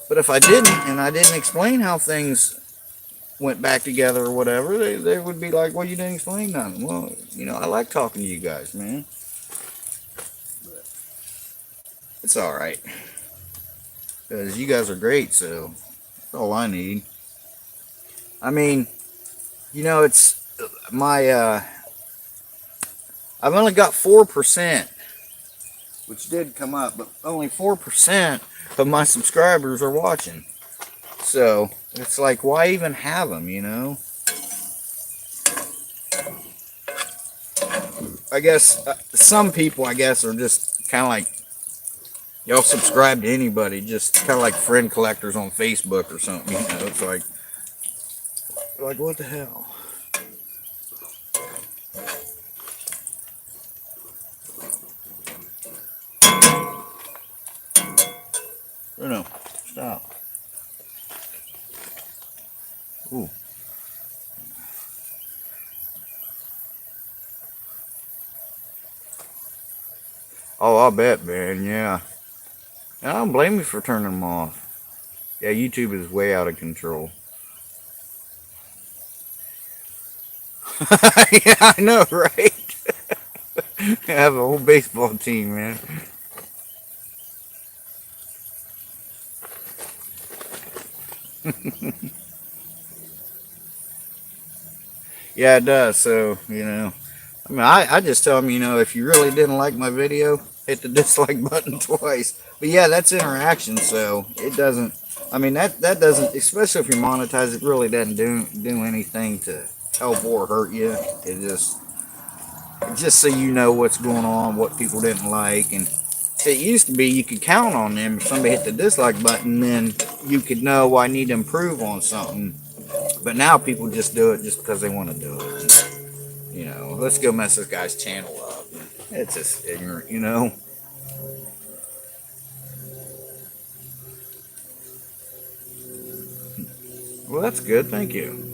But if I didn't, and I didn't explain how things went back together or whatever, they would be like, well, you didn't explain nothing. Well, you know, I like talking to you guys, man. But it's all right. Because you guys are great, so that's all I need. I mean, you know, it's my, I've only got 4% which did come up, but only 4% of my subscribers are watching. So it's like, why even have them, you know? I guess some people, I guess, are just kind of like, y'all subscribe to anybody, just kind of like friend collectors on Facebook or something, you know? It's like what the hell? No, stop. Ooh. Oh, I'll bet, man. Yeah. I don't blame you for turning them off. Yeah, YouTube is way out of control. Yeah, I know, right? I have a whole baseball team, man. Yeah, it does. So, you know, I mean, I just tell them, you know, if you really didn't like my video, hit the dislike button twice. But yeah, that's interaction, so it doesn't. I mean, that doesn't, especially if you're monetized, it really doesn't do anything to help or hurt you. It just so you know what's going on, what people didn't like, and it used to be you could count on them. If somebody hit the dislike button, then you could know, well, I need to improve on something. But now people just do it just because they want to do it. You know, let's go mess this guy's channel up. It's just ignorant, you know. Well, that's good. Thank you.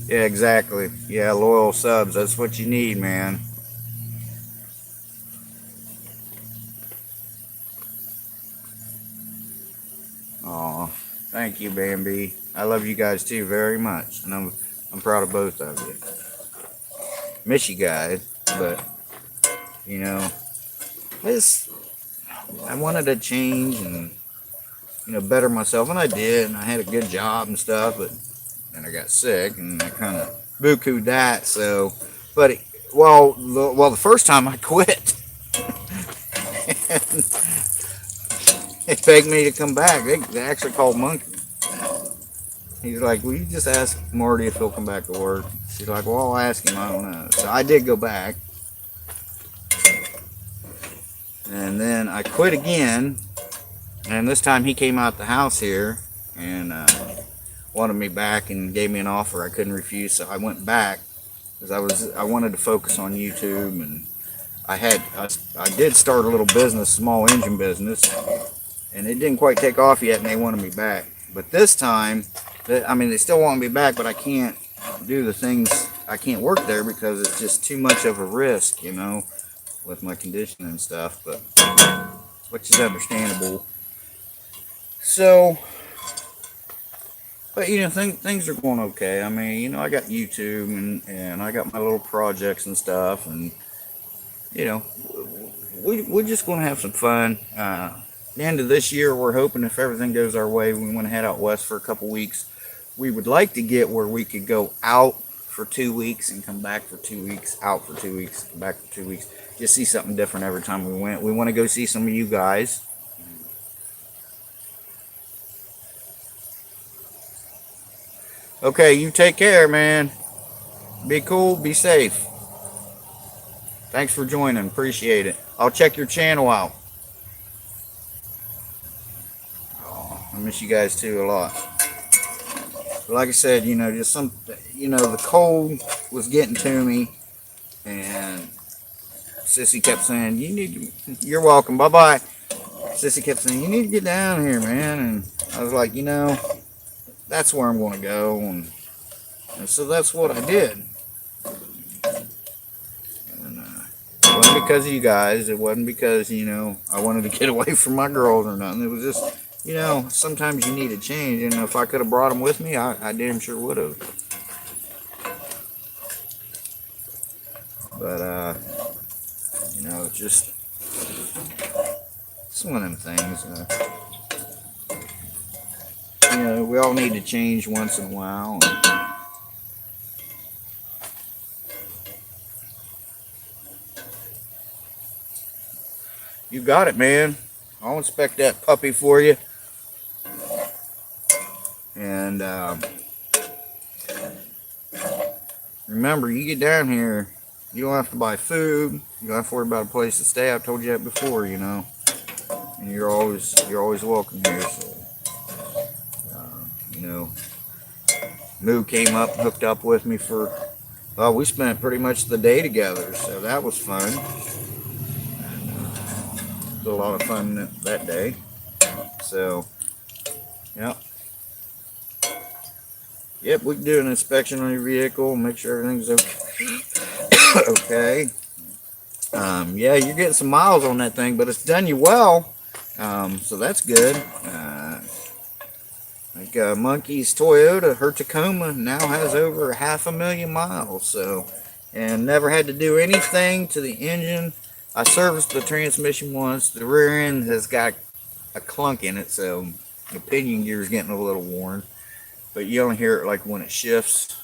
Yeah, exactly. Yeah, loyal subs. That's what you need, man. Aw, thank you, Bambi. I love you guys too very much, and I'm proud of both of you. Miss you guys, but you know, this I wanted to change and better myself, and I did, and I had a good job and stuff, but then I got sick, and I kind of boo-hooed that. So, but the first time I quit, and they begged me to come back. They actually called Monkey. He's like, "Will you just ask Marty if he'll come back to work?" She's like, "Well, I'll ask him. I don't know." So I did go back, and then I quit again, and this time he came out the house here and wanted me back and gave me an offer I couldn't refuse. So I went back because I wanted to focus on YouTube, and I did start a little business, small engine business, and it didn't quite take off yet, and they wanted me back. But this time, I mean, they still want me back, but I can't do the things. I can't work there because it's just too much of a risk, with my condition and stuff. But which is understandable. So, but things are going okay. I mean, I got YouTube and I got my little projects and stuff, and you know, we're just going to have some fun. The end of this year, we're hoping if everything goes our way, we want to head out west for a couple weeks. We would like to get where we could go out for 2 weeks and come back for 2 weeks, out for 2 weeks, back for 2 weeks. Just see something different every time we went. We want to go see some of you guys. Okay, you take care, man. Be cool, be safe. Thanks for joining. Appreciate it. I'll check your channel out. Oh, I miss you guys too a lot. But like I said, just the cold was getting to me, and Sissy kept saying, you're welcome, bye-bye. Sissy kept saying, you need to get down here, man. And I was like, that's where I'm going to go. And so that's what I did. And it wasn't because of you guys. It wasn't because, I wanted to get away from my girls or nothing. It was just, sometimes you need a change. And if I could have brought them with me, I damn sure would have. But, just it's one of them things. We all need to change once in a while. You got it, man. I'll inspect that puppy for you. And remember, you get down here, you don't have to buy food. You don't have to worry about a place to stay. I've told you that before, you know. And you're always welcome here. So, you know, Moo came up, hooked up with me for. Well, we spent pretty much the day together, so that was fun. It was a lot of fun that day. So, yeah. Yep, we can do an inspection on your vehicle, make sure everything's okay. Okay. Yeah, you're getting some miles on that thing, but it's done you well. So that's good. Like Monkey's Toyota, her Tacoma now has over 500,000 miles. So, and never had to do anything to the engine. I serviced the transmission once. The rear end has got a clunk in it, so the pinion gear is getting a little worn. But you only hear it like when it shifts.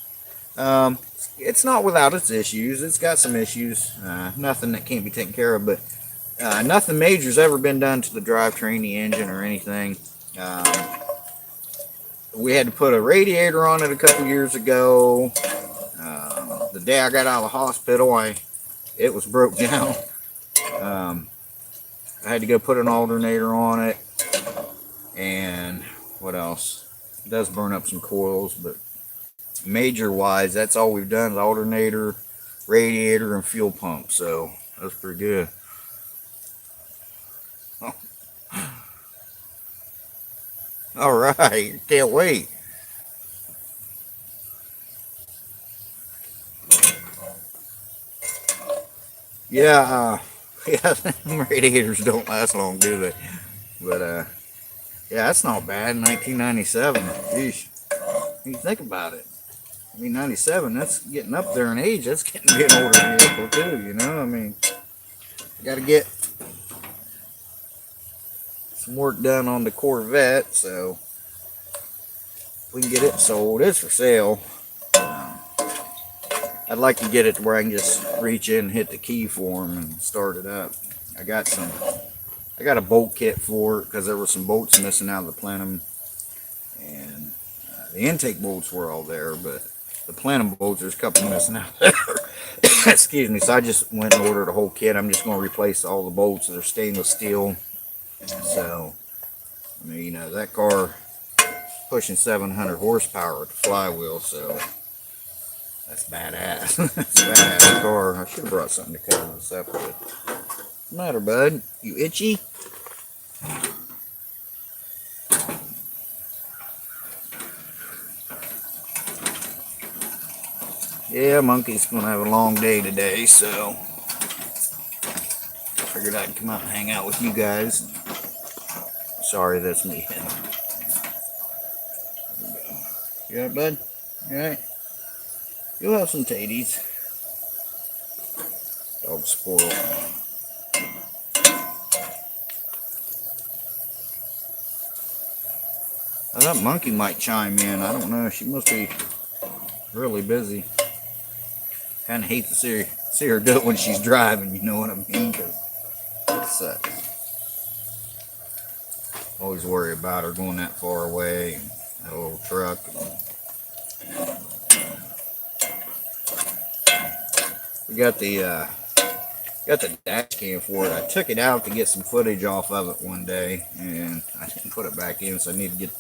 It's not without its issues. It's got some issues. Nothing that can't be taken care of, but nothing major's ever been done to the drivetrain, the engine, or anything. We had to put a radiator on it a couple years ago. The day I got out of the hospital, it was broke down. I had to go put an alternator on it, and what else? It does burn up some coils, but major wise, that's all we've done is alternator, radiator, and fuel pump. So that's pretty good. Oh. All right, can't wait. Yeah, yeah, radiators don't last long, do they? But yeah, that's not bad. 1997. Geez, you think about it. I mean, 97. That's getting up there in age. That's getting to be an older vehicle too. You know, I mean, you got to get some work done on the Corvette, so we can get it sold. It's for sale. I'd like to get it to where I can just reach in and hit the key for them and start it up. I got a bolt kit for it because there were some bolts missing out of the plenum, and the intake bolts were all there, but the plenum bolts, there's a couple missing out there. Excuse me. So I just went and ordered a whole kit. I'm just going to replace all the bolts. They're stainless steel. So, I mean, you know, that car pushing 700 horsepower with the flywheel, so that's badass. That's a badass car. I should have brought something to cover this up with. What's the matter, bud? You itchy? Yeah, Monkey's gonna have a long day today, so I figured I'd come out and hang out with you guys. Sorry, that's me. You alright, bud? You alright? You'll have some taties. Dog's spoiled. I thought Monkey might chime in. I don't know. She must be really busy. Kind of hate to see her do it when she's driving. You know what I mean? Because it sucks. Always worry about her going that far away. And that little truck. We got the dash cam for it. I took it out to get some footage off of it one day, and I didn't put it back in, so I need to get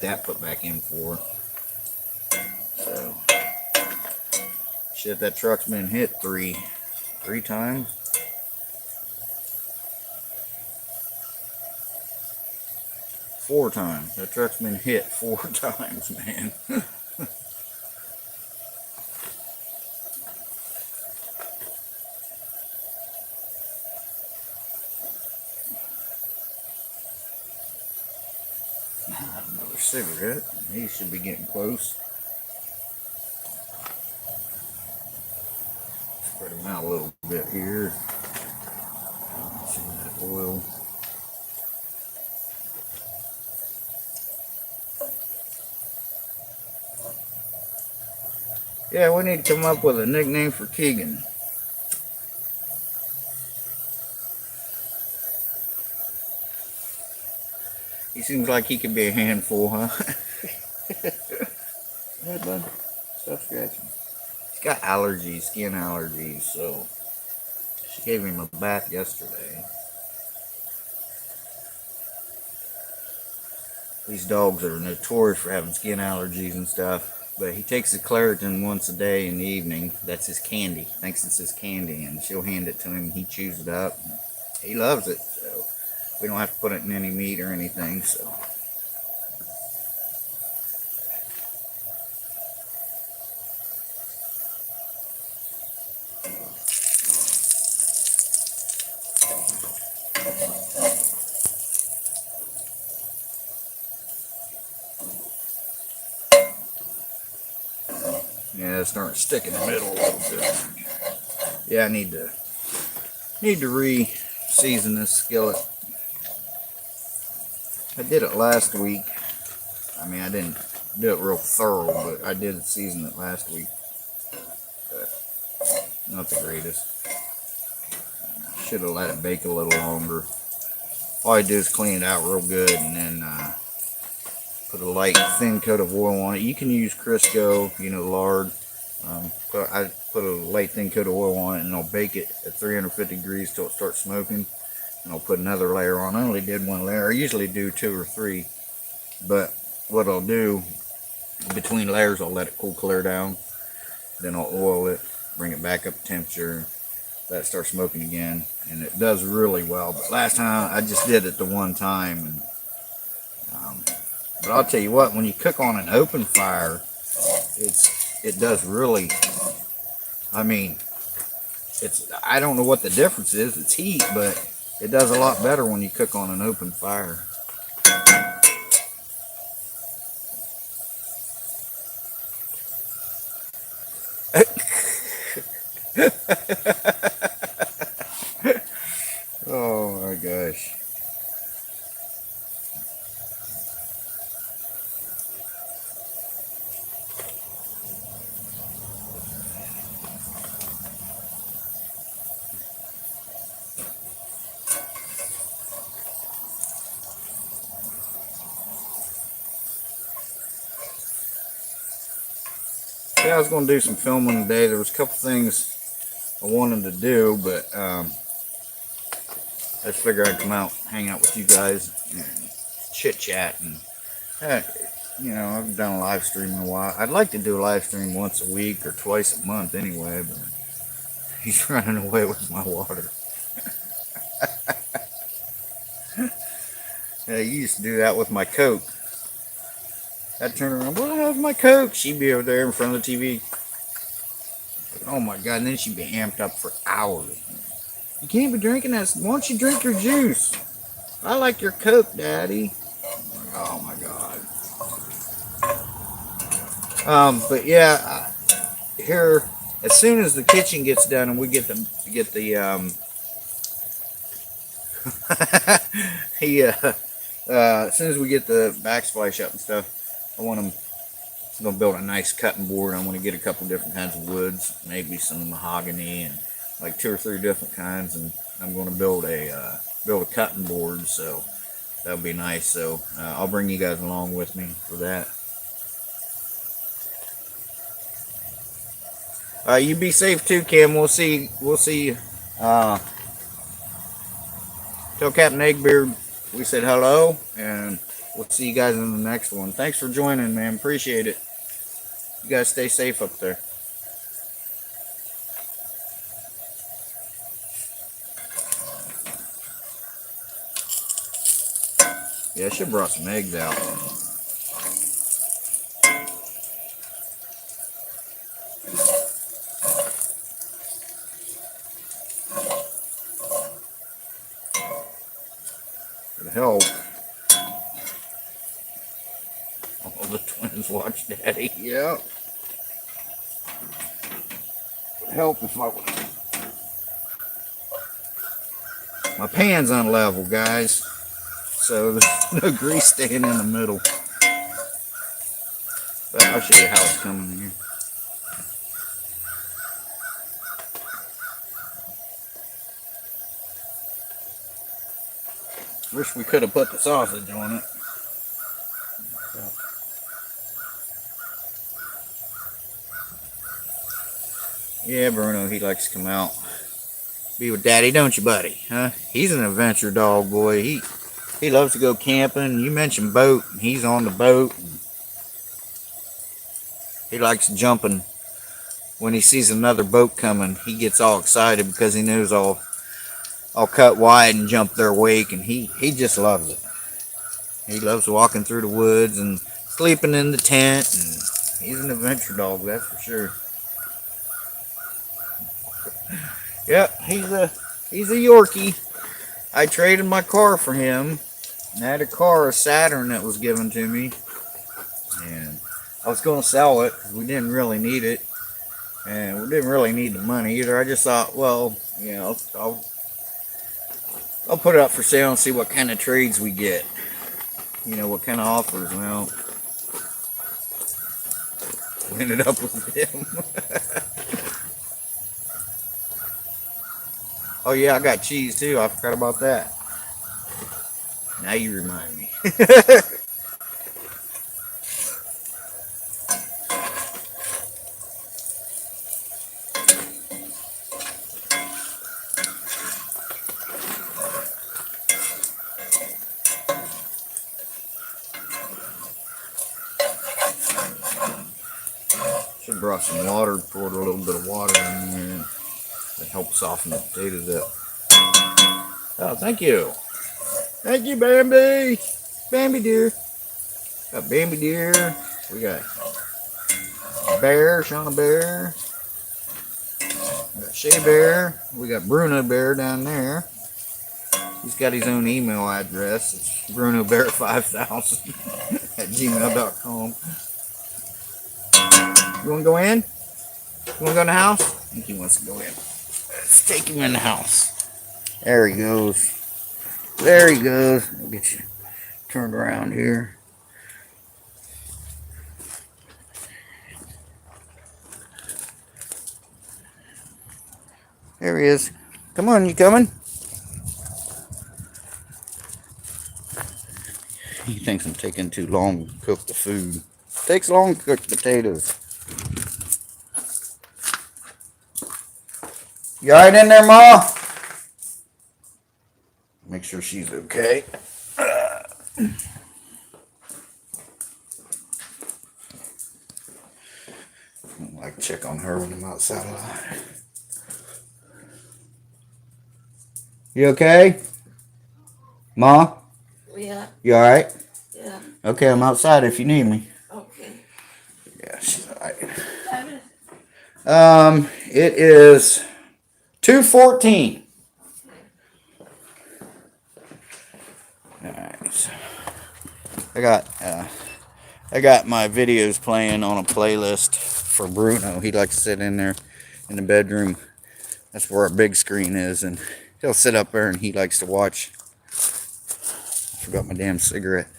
that put back in for her. So shit, that truck's been hit three times. 4 times. That truck's been hit 4 times, man. Another cigarette. He should be getting close. Spread them out a little bit here. See that oil. Yeah, we need to come up with a nickname for Keegan. seems like he could be a handful, huh? Hey, bud. Stop scratching. He's got allergies, skin allergies, so she gave him a bath yesterday. These dogs are notorious for having skin allergies and stuff, but he takes the Claritin once a day in the evening. That's his candy. Thinks it's his candy, and she'll hand it to him. He chews it up. He loves it, so we don't have to put it in any meat or anything. So. Yeah, it's starting to stick in the middle a little bit. Yeah, I need to re-season this skillet. I did it last week. I mean, I didn't do it real thorough, but I did season it last week. But not the greatest. Should have let it bake a little longer. All I do is clean it out real good and then put a light thin coat of oil on it. You can use Crisco, lard. But I put a light thin coat of oil on it and I'll bake it at 350 degrees till it starts smoking. And I'll put another layer on. I only did one layer. I usually do 2 or 3. But what I'll do, between layers, I'll let it cool clear down. Then I'll oil it, bring it back up to temperature, let it start smoking again. And it does really well. But last time I just did it the one time. And, but I'll tell you what, when you cook on an open fire, it does really, I mean, I don't know what the difference is. It's heat, but it does a lot better when you cook on an open fire. Oh my gosh. Yeah, I was going to do some filming today. There was a couple things I wanted to do, but I just figured I'd come out, hang out with you guys, and chit chat. And I've done a live stream in a while. I'd like to do a live stream once a week or twice a month anyway, but he's running away with my water. Yeah, you used to do that with my Coke. I'd turn around, well, how's my Coke? She'd be over there in front of the TV. Oh my God, and then she'd be amped up for hours. You can't be drinking that. Why don't you drink your juice? I like your Coke, Daddy. Oh my God. But yeah, here, as soon as the kitchen gets done and we get the as soon as we get the backsplash up and stuff, I'm gonna build a nice cutting board. I want to get a couple different kinds of woods, maybe some mahogany and like 2 or 3 different kinds, and I'm going to build a cutting board. So that'll be nice. So I'll bring you guys along with me for that. You be safe too, Kim. We'll see. Tell Captain Eggbeard we said hello, and we'll see you guys in the next one. Thanks for joining, man. Appreciate it. You guys stay safe up there. Yeah, I should have brought some eggs out. It'll help. All the twins watch Daddy. Yeah. It'd help if my pan's unlevel, guys. So there's no grease staying in the middle. But I'll show you how it's coming here. Wish we could have put the sausage on it. Yeah, Bruno, he likes to come out, be with Daddy, don't you, buddy? Huh? He's an adventure dog, boy. He loves to go camping. You mentioned boat, and he's on the boat. He likes jumping. When he sees another boat coming, he gets all excited because he knows I'll cut wide and jump their wake, and he just loves it. He loves walking through the woods and sleeping in the tent, and he's an adventure dog, that's for sure. Yep, he's a Yorkie. I traded my car for him. I had a car, a Saturn, that was given to me, and I was going to sell it because we didn't really need it, and we didn't really need the money either. I just thought, well, you know, I'll put it up for sale and see what kind of trades we get. You know, what kind of offers. Well, we ended up with him. Oh yeah, I got cheese too. I forgot about that. Now you remind me. Should have brought some water, poured a little bit of water in there to help soften the potatoes up. Oh, thank you. Thank you, Bambi. Bambi dear. Got Bambi deer. We got Bear, Shauna Bear. We got Shea Bear. We got Bruno Bear down there. He's got his own email address. It's BrunoBear5000 at gmail.com. You want to go in? You want to go in the house? I think he wants to go in. Let's take him in the house. There he goes. There he goes. I'll get you turned around here. There he is. Come on, you coming? He thinks I'm taking too long to cook the food. It takes long to cook potatoes. You alright in there, Ma? Make sure she's okay. I like to check on her when I'm outside a lot. You okay? Ma? Yeah. You alright? Yeah. Okay, I'm outside if you need me. Okay. Yeah, she's alright. It is 2:14. Alright, so I got my videos playing on a playlist for Bruno. He likes to sit in there in the bedroom. That's where our big screen is, and he'll sit up there and he likes to watch. I forgot my damn cigarette.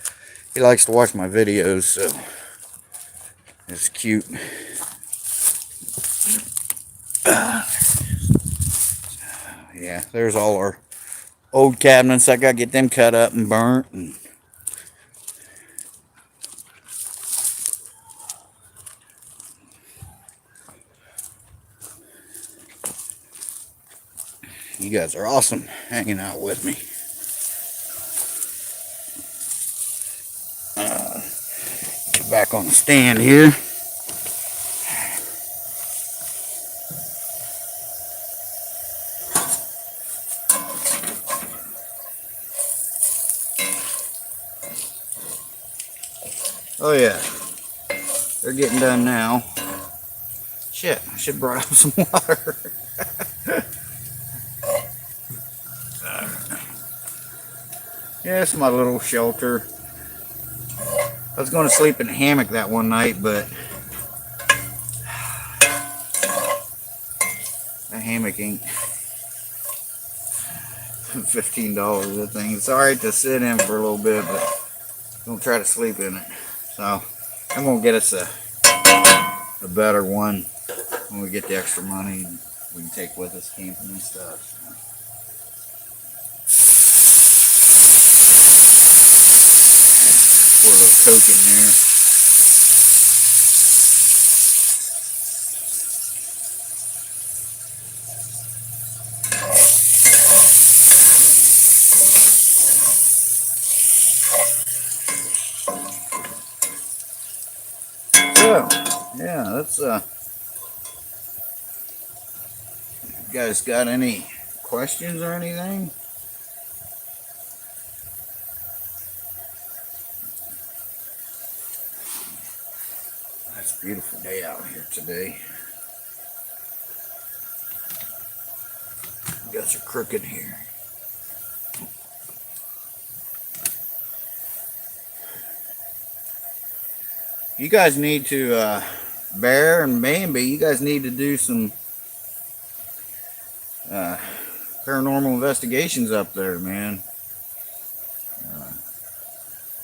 He likes to watch my videos, so it's cute. Yeah, there's all our old cabinets. I gotta get them cut up and burnt. And you guys are awesome hanging out with me. Get back on the stand here. Oh yeah, they're getting done now. Shit, I should have brought up some water. Yeah, it's my little shelter. I was going to sleep in a hammock that one night, but that hammock ain't $15. That thing. It's alright to sit in for a little bit, but don't try to sleep in it. So I'm gonna get us a better one when we get the extra money and we can take with us camping and stuff. Pour a little Coke in there. let's you guys got any questions or anything? It's a beautiful day out here today. You guys are crooked here. You guys need to, Bear and Bambi, you guys need to do some paranormal investigations up there, man.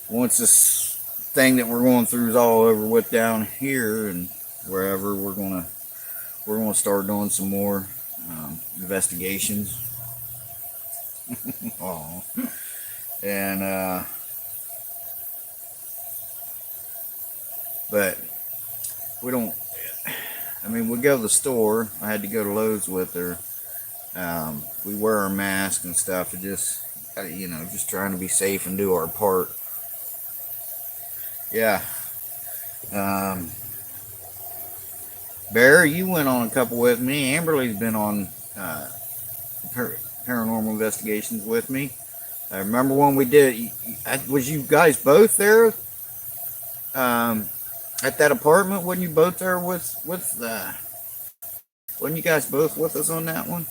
Once this thing that we're going through is all over with down here and wherever, we're gonna start doing some more investigations. Oh, and but we don't. I mean, we go to the store. I had to go to Lowe's with her. We wear our mask and stuff. It just, just trying to be safe and do our part. Yeah. Bear, you went on a couple with me. Amberly's been on paranormal investigations with me. I remember when we did. Was you guys both there at that apartment? Wasn't you both there with wasn't you guys both with us on that one?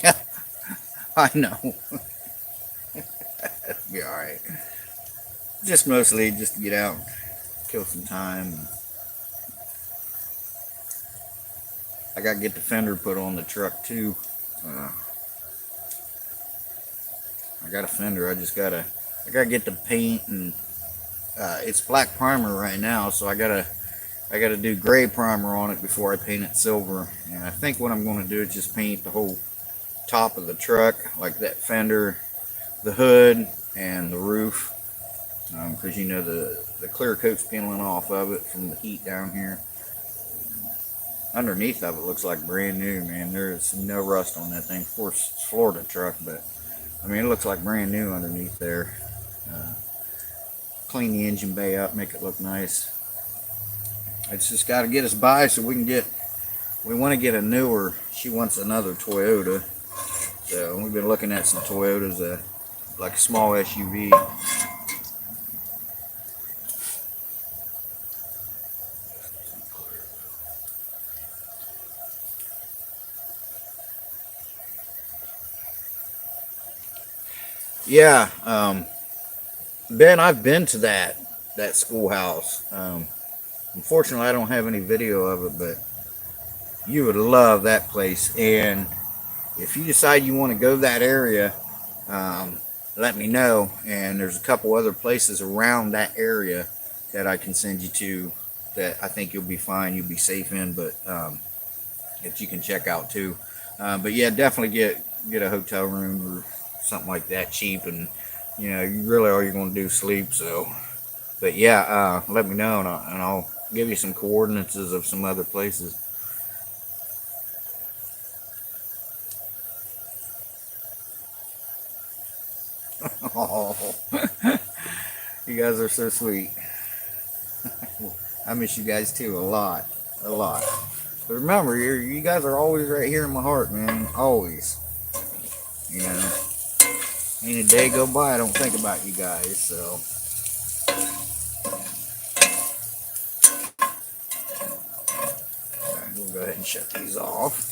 Yeah, I know. Be all right. Just mostly just to get out, kill some time. I gotta get the fender put on the truck too. I got a fender. I gotta get the paint, and it's black primer right now, so I gotta do gray primer on it before I paint it silver. And I think what I'm gonna do is just paint the whole top of the truck, like that fender, the hood, and the roof, because the clear coat's peeling off of it from the heat down here. Underneath of it looks like brand new, man. There's no rust on that thing. Of course, it's a Florida truck, but I mean, it looks like brand new underneath there. Clean the engine bay up, make it look nice. It's just got to get us by so we want to get a newer. She wants another Toyota. So we've been looking at some Toyotas, like a small SUV. Yeah, Ben, I've been to that schoolhouse. Unfortunately, I don't have any video of it, but you would love that place. And if you decide you want to go that area, let me know. And there's a couple other places around that area that I can send you to that I think you'll be fine, you'll be safe in, but that you can check out too. But yeah, definitely get a hotel room or something like that cheap, and you really all you're going to do is sleep. So, but yeah, let me know, and I'll give you some coordinates of some other places. Oh, you guys are so sweet. I miss you guys too a lot, a lot. But remember, you guys are always right here in my heart, man. Always. You know, ain't a day go by I don't think about you guys. So. Alright, we'll go ahead and shut these off.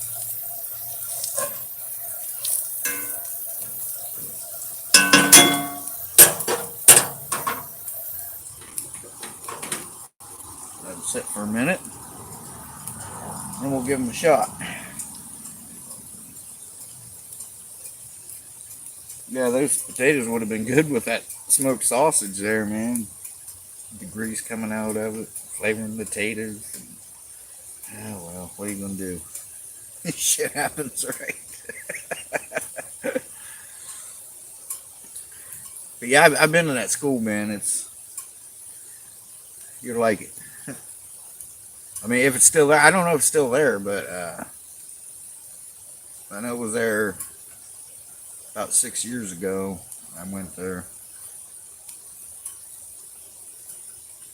Let them sit for a minute, and we'll give them a shot. Yeah, those potatoes would have been good with that smoked sausage there, man. The grease coming out of it, flavoring the potatoes. Oh well, what are you gonna do? Shit happens, right? But yeah, I've been to that school, man. You're like it. I mean, if it's still there, I don't know if it's still there, but I know it was there about 6 years ago. I went there.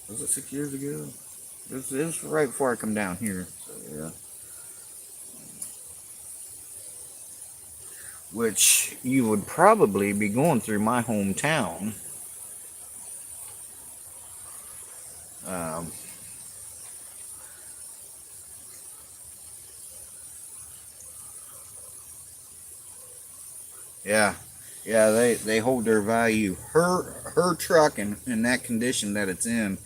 Was it 6 years ago? It was right before I come down here. So yeah. Which you would probably be going through my hometown. Um, yeah, yeah, they hold their value. Her truck in that condition that it's in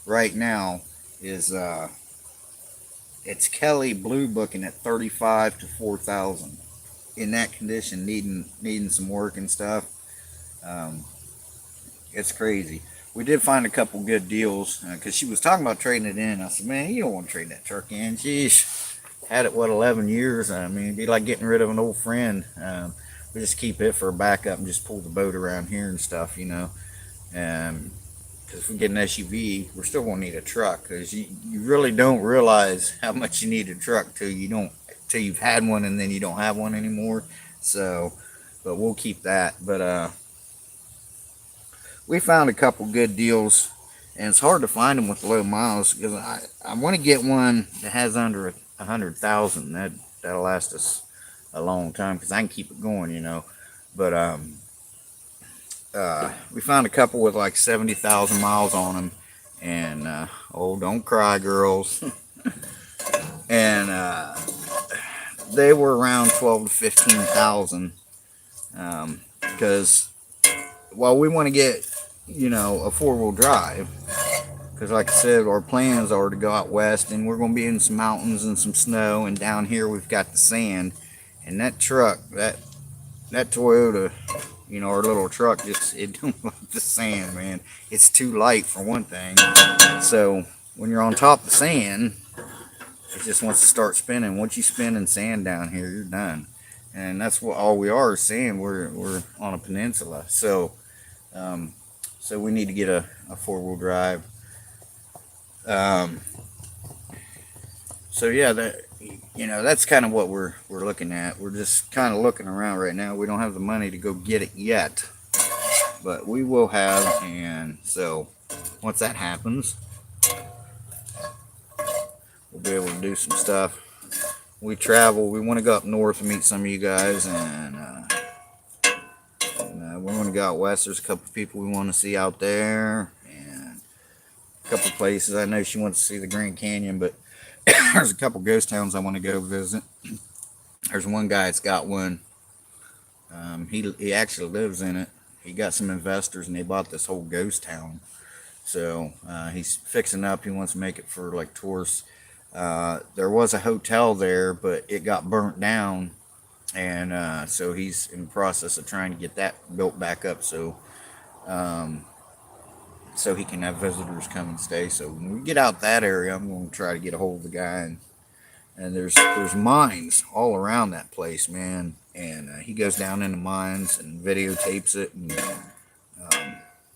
right now is it's Kelly Blue Booking at 35 to 4,000 in that condition, needing some work and stuff. Um, it's crazy. We did find a couple good deals because she was talking about trading it in. I said, man, you don't want to trade that truck in. She's had it, what, 11 years. I mean, it'd be like getting rid of an old friend. We just keep it for a backup and just pull the boat around here and stuff, you know. Because if we get an SUV, we're still going to need a truck because you really don't realize how much you need a truck till you've had one and then you don't have one anymore. So, but we'll keep that. But we found a couple good deals, and it's hard to find them with low miles because I want to get one that has under 100,000. That'll last us a long time because I can keep it going, you know. But we found a couple with like 70,000 miles on them, and oh, don't cry, girls. And they were around 12 to 15,000 because while we want to get, you know, a four-wheel drive, because like I said, our plans are to go out west, and we're going to be in some mountains and some snow, and down here we've got the sand. And that truck, that Toyota, you know, our little truck, just it don't like the sand, man. It's too light for one thing. So when you're on top of the sand, it just wants to start spinning. Once you spin in sand down here, you're done. And that's what all we are is sand. We're on a peninsula, so um, so we need to get a four-wheel drive. Um, so yeah, that, you know, that's kind of what we're looking at. We're just kind of looking around right now. We don't have the money to go get it yet, but we will have. And so once that happens, we'll be able to do some stuff. We travel. We want to go up north and meet some of you guys, and we want to go out west. There's a couple people we want to see out there, and a couple places. I know she wants to see the Grand Canyon, but there's a couple ghost towns I want to go visit. There's one guy that's got one. He actually lives in it. He got some investors, and they bought this whole ghost town. So he's fixing up. He wants to make it for like tourists. There was a hotel there, but it got burnt down, and so he's in the process of trying to get that built back up. Um, so he can have visitors come and stay. So when we get out that area, I'm going to try to get a hold of the guy, and there's mines all around that place, man. And he goes down in the mines and videotapes it, and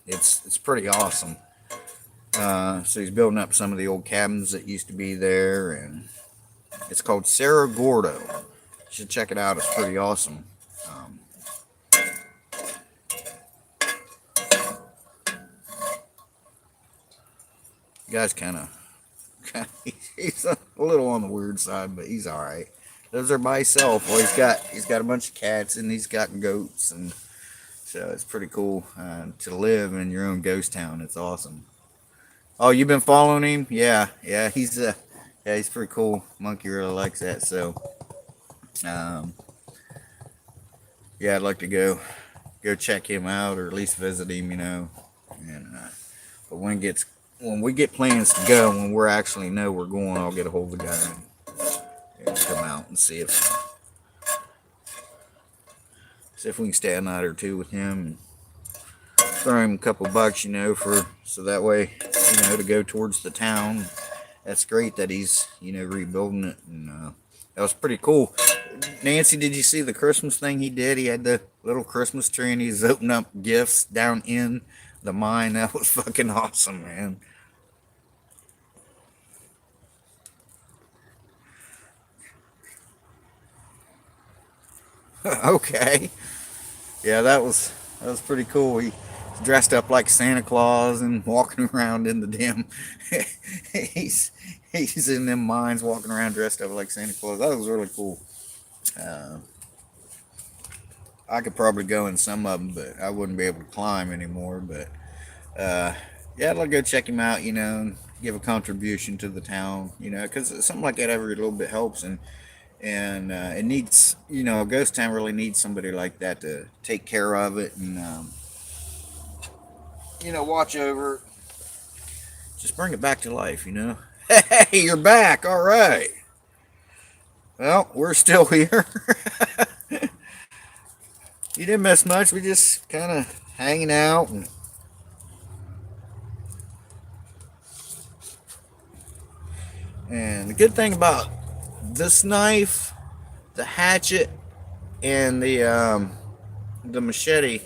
it's pretty awesome. So he's building up some of the old cabins that used to be there, and it's called Cerro Gordo. You should check it out. It's pretty awesome. Um, the guy's kind of he's a little on the weird side, but he's all right. Lives there by himself. Well, he's got a bunch of cats, and he's got goats, and so it's pretty cool to live in your own ghost town. It's awesome. Oh, you've been following him? Yeah, yeah. He's pretty cool. Monkey really likes that. So, um, yeah, I'd like to go check him out, or at least visit him. You know, and but when we get plans to go, when we're actually know we're going, I'll get a hold of the guy and come out and see if we can stay a night or two with him and throw him a couple bucks, you know, for so that way, you know, to go towards the town. That's great that he's, you know, rebuilding it, and that was pretty cool. Nancy, did you see the Christmas thing he did? He had the little Christmas tree, and he's opening up gifts down in the mine. That was fucking awesome, man. Okay. Yeah, that was pretty cool. He dressed up like Santa Claus and walking around in the damn. he's he's in them mines walking around dressed up like Santa Claus. That was really cool. Uh, I could probably go in some of them, but I wouldn't be able to climb anymore. But uh, yeah, I'll go check him out. And give a contribution to the town. Because something like that every little bit helps, and it needs. A ghost town really needs somebody like that to take care of it and watch over it. Just bring it back to life. Hey, you're back. All right. Well, we're still here. You didn't miss much. We just kind of hanging out and the good thing about this knife, the hatchet, and the machete,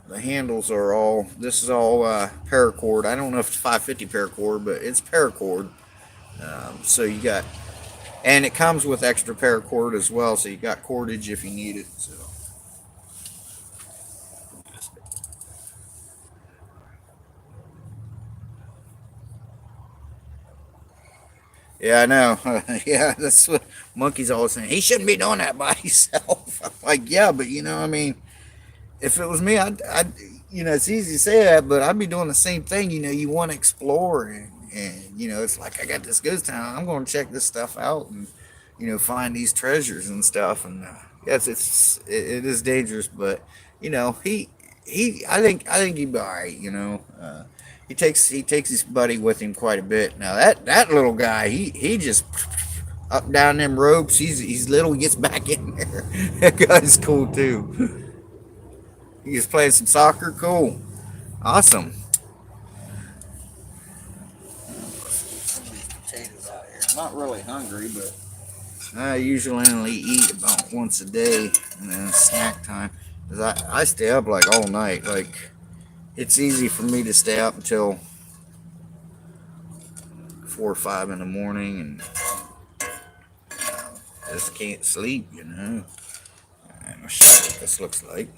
the handles are all. This is all paracord. I don't know if it's 550 paracord, but it's paracord. So you got, and it comes with extra paracord as well. So you got cordage if you need it. So yeah, I know. Yeah, that's what Monkey's always saying. He shouldn't be doing that by himself. I'm like, yeah, but I mean, if it was me, it's easy to say that, but I'd be doing the same thing. You want to explore, and it's like I got this ghost town. I'm going to check this stuff out and find these treasures and stuff. And yes, it is dangerous, but I think he'd be all right. He takes his buddy with him quite a bit. Now that little guy, he just up down them ropes. He's little. He gets back in there. That guy's cool too. He's playing some soccer. Cool. Awesome. Some of these potatoes out here. I'm not really hungry, but I usually only eat about once a day, and then snack time. 'Cause I stay up like all night. Like it's easy for me to stay up until 4 or 5 in the morning, and just can't sleep. I'm not sure what this looks like.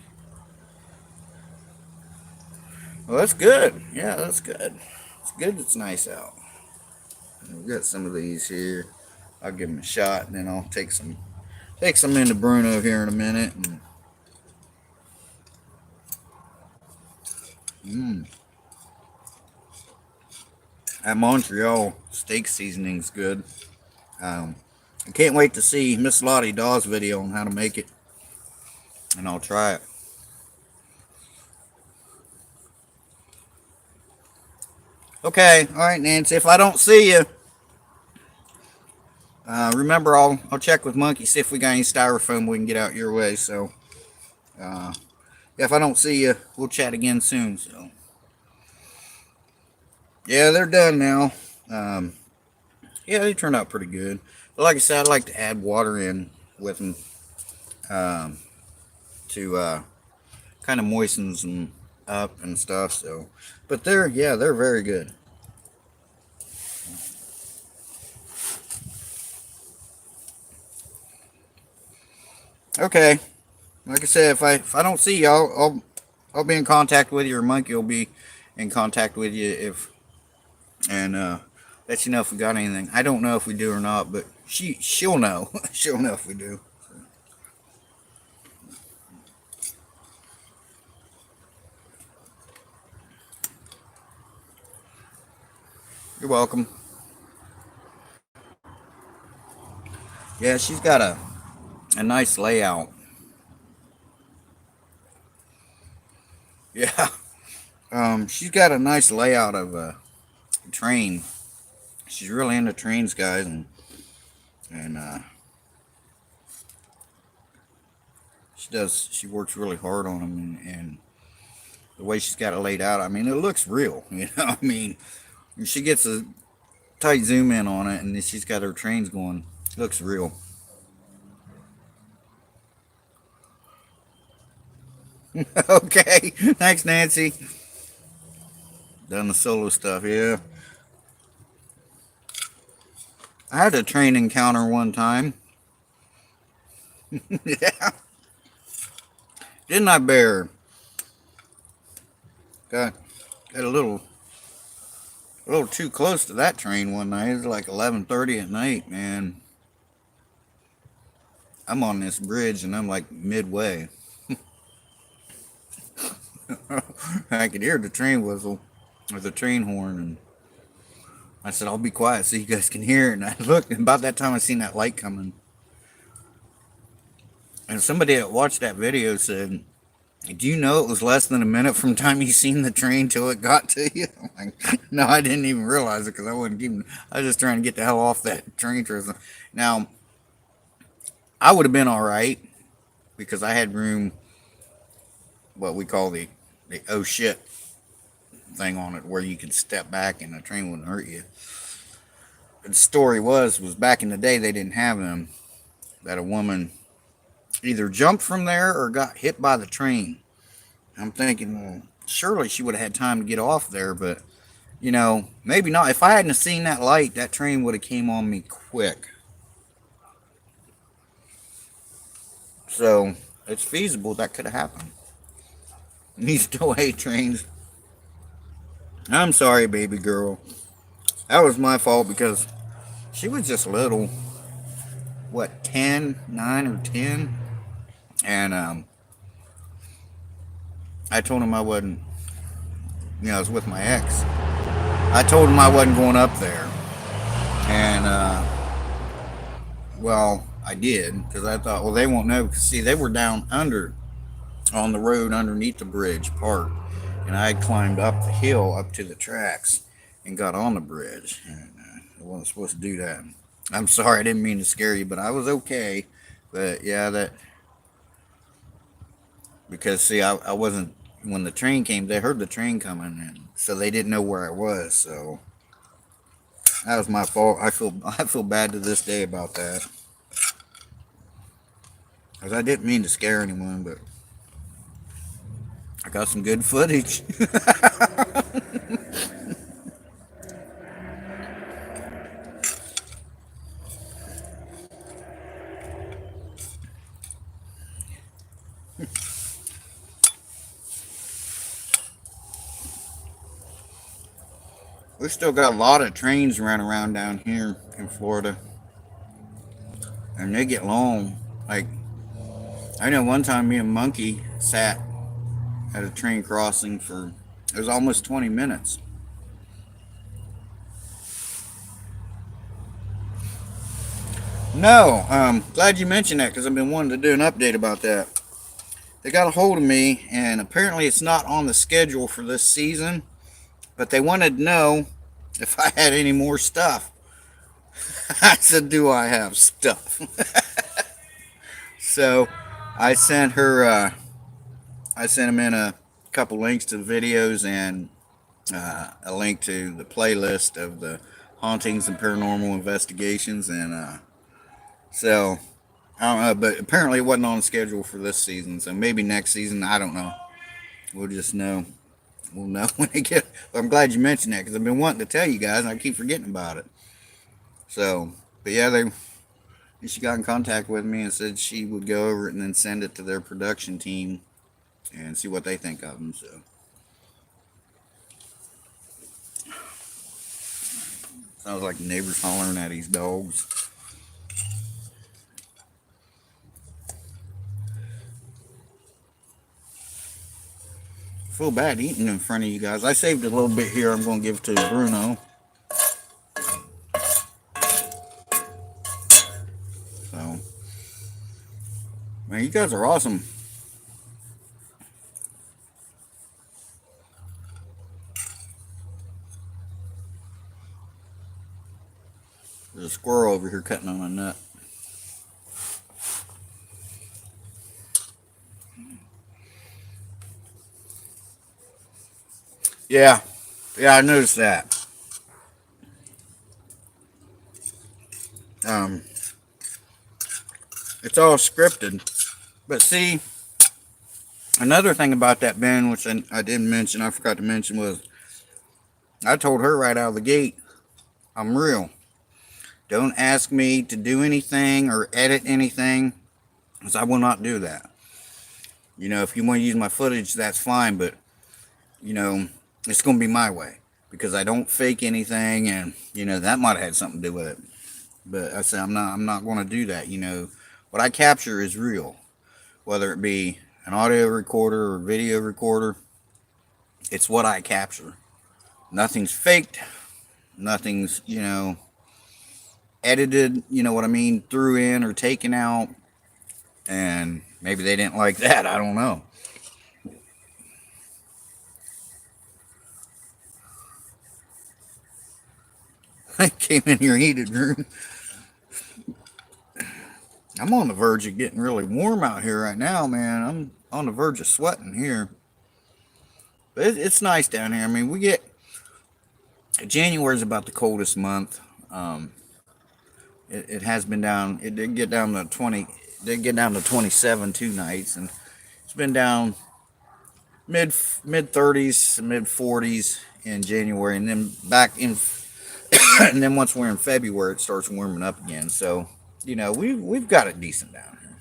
Well, that's good. Yeah, that's good. It's good. It's nice out. We've got some of these here. I'll give them a shot, and then I'll take some into Bruno here in a minute. And mm, that Montreal steak seasoning's good. Um, I can't wait to see Miss Lottie Dawes' video on how to make it, and I'll try it. Okay, all right, Nancy. If I don't see you, remember I'll check with Monkey see if we got any styrofoam we can get out your way. So uh, if I don't see you, we'll chat again soon. So yeah, they're done now. Um, yeah, they turned out pretty good. But like I said, I'd like to add water in with them um, to kind of moistens them up and stuff. So, but they're very good. Okay, like I said, if I don't see you, I'll be in contact with you, or Monkey will be in contact with you if and let you know if we got anything. I don't know if we do or not, but she'll know. She'll know if we do. You're welcome. Yeah, she's got a nice layout. Yeah, she's got a nice layout of a train. She's really into trains, guys, and she works really hard on them, and the way she's got it laid out, I mean, it looks real. I mean, she gets a tight zoom in on it, and then she's got her trains going. It looks real. Okay, thanks, Nancy. Done the solo stuff, yeah. I had a train encounter one time. Yeah, Didn't I, Bear? Got a little too close to that train one night. It was like 11:30 at night, man. I'm on this bridge and I'm like midway. I could hear the train whistle or the train horn, and I said, "I'll be quiet so you guys can hear." And I looked, and about that time I seen that light coming. And somebody that watched that video said, "Do you know it was less than a minute from time you seen the train till it got to you?" I'm like, no, I didn't even realize it because I wasn't even. I was just trying to get the hell off that train trip. Now, I would have been all right because I had room, what we call the oh shit thing on it, where you could step back and the train wouldn't hurt you. But the story was back in the day they didn't have them. That a woman either jumped from there or got hit by the train. I'm thinking, well, surely she would have had time to get off there, but maybe not. If I hadn't seen that light, that train would have came on me quick. So it's feasible that could have happened. And he still hate trains. I'm sorry, baby girl. That was my fault because she was just little. What, 10, 9 or 10? And I told him I wasn't, I was with my ex. I told him I wasn't going up there. And, well, I did because I thought, well, they won't know. Because, see, they were down under on the road underneath the bridge parked. And I had climbed up the hill up to the tracks and got on the bridge. And I wasn't supposed to do that. I'm sorry, I didn't mean to scare you, but I was okay. But yeah, that because see, I wasn't when the train came. They heard the train coming, and so they didn't know where I was. So that was my fault. I feel bad to this day about that because I didn't mean to scare anyone, but I got some good footage. We still got a lot of trains running around down here in Florida, and they get long. Like I know one time me and Monkey sat at a train crossing for it was almost 20 minutes. No, glad you mentioned that because I've been wanting to do an update about that. They got a hold of me, and apparently it's not on the schedule for this season, but they wanted to know if I had any more stuff. I said, "Do I have stuff?" So I sent her. I sent him in a couple links to the videos and a link to the playlist of the hauntings and paranormal investigations, and so I don't know. But apparently it wasn't on the schedule for this season, so maybe next season. I don't know. We'll just know. We'll know when they get. I'm glad you mentioned that because I've been wanting to tell you guys, and I keep forgetting about it. So, but yeah, she got in contact with me and said she would go over it and then send it to their production team and see what they think of them. So, sounds like neighbors hollering at these dogs. I feel bad eating in front of you guys. I saved a little bit here. I'm going to give it to Bruno. So, man, you guys are awesome. There's a squirrel over here cutting on a nut. Yeah, yeah, I noticed that. Um, it's all scripted. But see, another thing about that band, which I didn't mention, I forgot to mention, was I told her right out of the gate, I'm real. Don't ask me to do anything or edit anything, because I will not do that. If you want to use my footage, that's fine, but you know, it's going to be my way because I don't fake anything, and that might have had something to do with it. But I said I'm not going to do that. What I capture is real, whether it be an audio recorder or video recorder. It's what I capture. Nothing's faked. Nothing's edited. You know what I mean? Threw in or taken out. And maybe they didn't like that. I don't know. I came in here heated room. I'm on the verge of getting really warm out here right now, man. I'm on the verge of sweating here. But it's nice down here. I mean, we get January is about the coldest month. It has been down. It did get down to 20. Did get down to 27 two nights, and it's been down mid 30s, mid 40s in January, and then back in, and then once we're in February, it starts warming up again. So we've got it decent down here.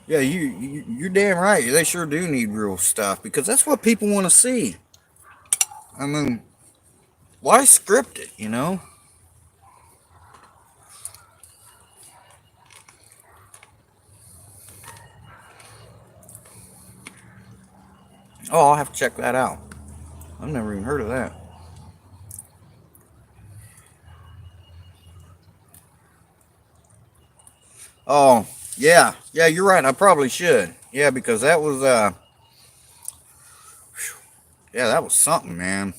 Yeah, you're damn right. They sure do need real stuff because that's what people want to see. I mean, why script it? Oh, I'll have to check that out. I've never even heard of that. Oh, yeah, yeah, you're right. I probably should. Yeah, because that was yeah, that was something, man.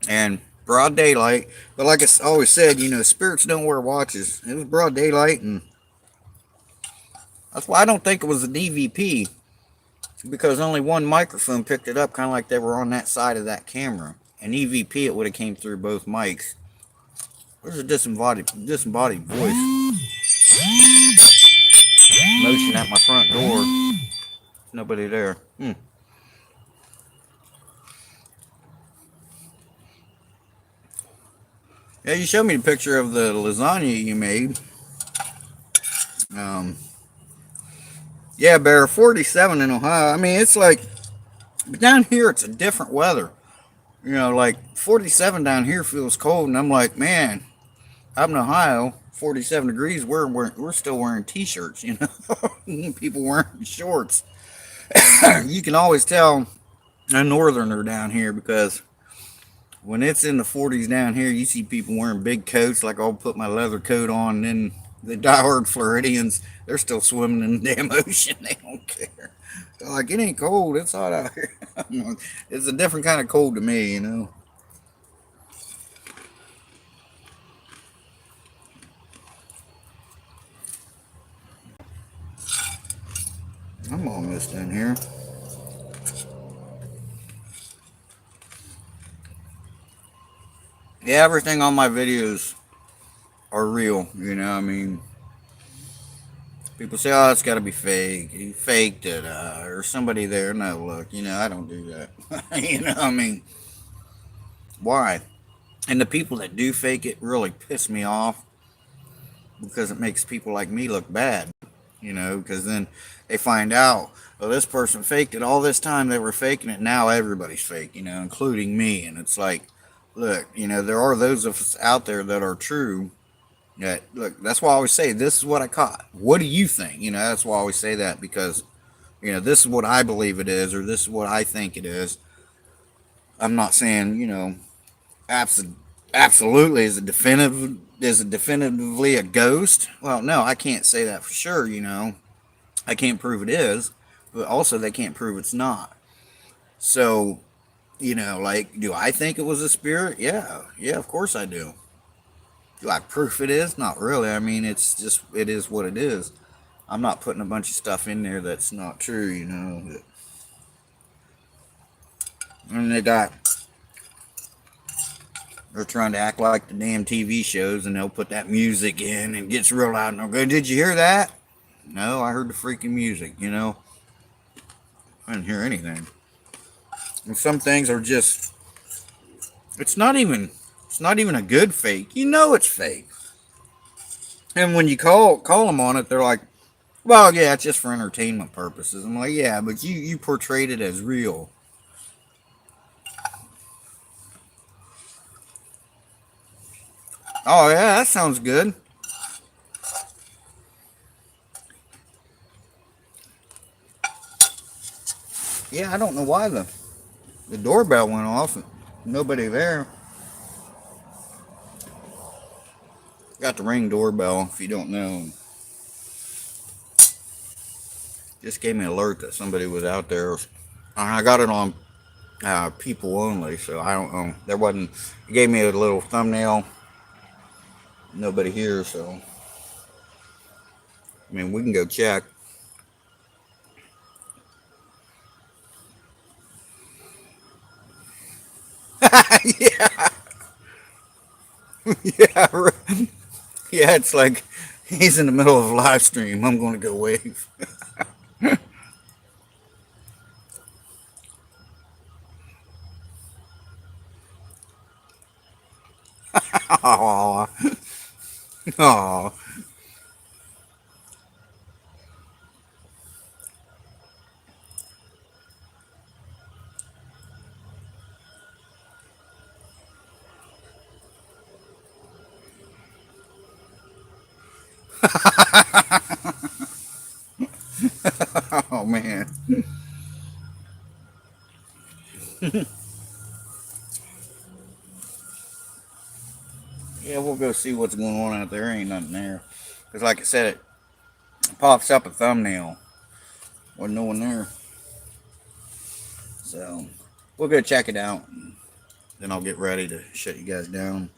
And broad daylight. But like I always said, spirits don't wear watches. It was broad daylight, and that's why I don't think it was a DVP because only one microphone picked it up, kind of like they were on that side of that camera. An EVP, it would have came through both mics. There's a disembodied voice motion at my front door. Nobody there. Yeah, you showed me the picture of the lasagna you made. Um, yeah, Bear, 47 in Ohio. I mean, it's like, but down here it's a different weather. Like 47 down here feels cold, and I'm like, man, I'm in Ohio, 47 degrees. We're still wearing t-shirts. People wearing shorts. You can always tell a northerner down here because when it's in the 40s down here, you see people wearing big coats. Like I'll put my leather coat on, and then the diehard Floridians, they're still swimming in the damn ocean. They don't care. They're like, it ain't cold. It's hot out here. It's a different kind of cold to me. I'm almost in here. Yeah, everything on my videos are real. I mean, people say, "Oh, it's got to be fake. He faked it," or somebody there. No, look, I don't do that. I mean, why? And the people that do fake it really piss me off because it makes people like me look bad. Because then they find out, well, this person faked it all this time. They were faking it. Now everybody's fake. Including me. And it's like, look, there are those of us out there that are true. Yeah, look, that's why I always say this is what I caught. What do you think? That's why I always say that because this is what I believe it is, or this is what I think it is. I'm not saying abs- absolutely is it definitively a ghost. Well, no, I can't say that for sure. I can't prove it is, but also they can't prove it's not. So like, do I think it was a spirit? Yeah, yeah, of course I do. Do I proof it is? Not really. I mean, it is what it is. I'm not putting a bunch of stuff in there that's not true. And they're trying to act like the damn TV shows, and they'll put that music in and it gets real loud, and they'll go, "Did you hear that?" No, I heard the freaking music. I didn't hear anything. And some things are just, it's not even a good fake. It's fake. And when you call them on it, they're like, "Well, yeah, it's just for entertainment purposes." I'm like, "Yeah, but you portrayed it as real." Oh yeah, that sounds good. Yeah, I don't know why the doorbell went off. Nobody there. Got the Ring doorbell. If you don't know, just gave me an alert that somebody was out there. And I got it on people only, so I don't know. There wasn't. It gave me a little thumbnail. Nobody here, so I mean we can go check. Yeah, yeah, yeah. It's like he's in the middle of a live stream. I'm going to go wave. Aw, aw. Oh man. Yeah, we'll go see what's going on out there. Ain't nothing there. Cause like I said, it pops up a thumbnail. Wasn't no one there. So we'll go check it out. Then I'll get ready to shut you guys down.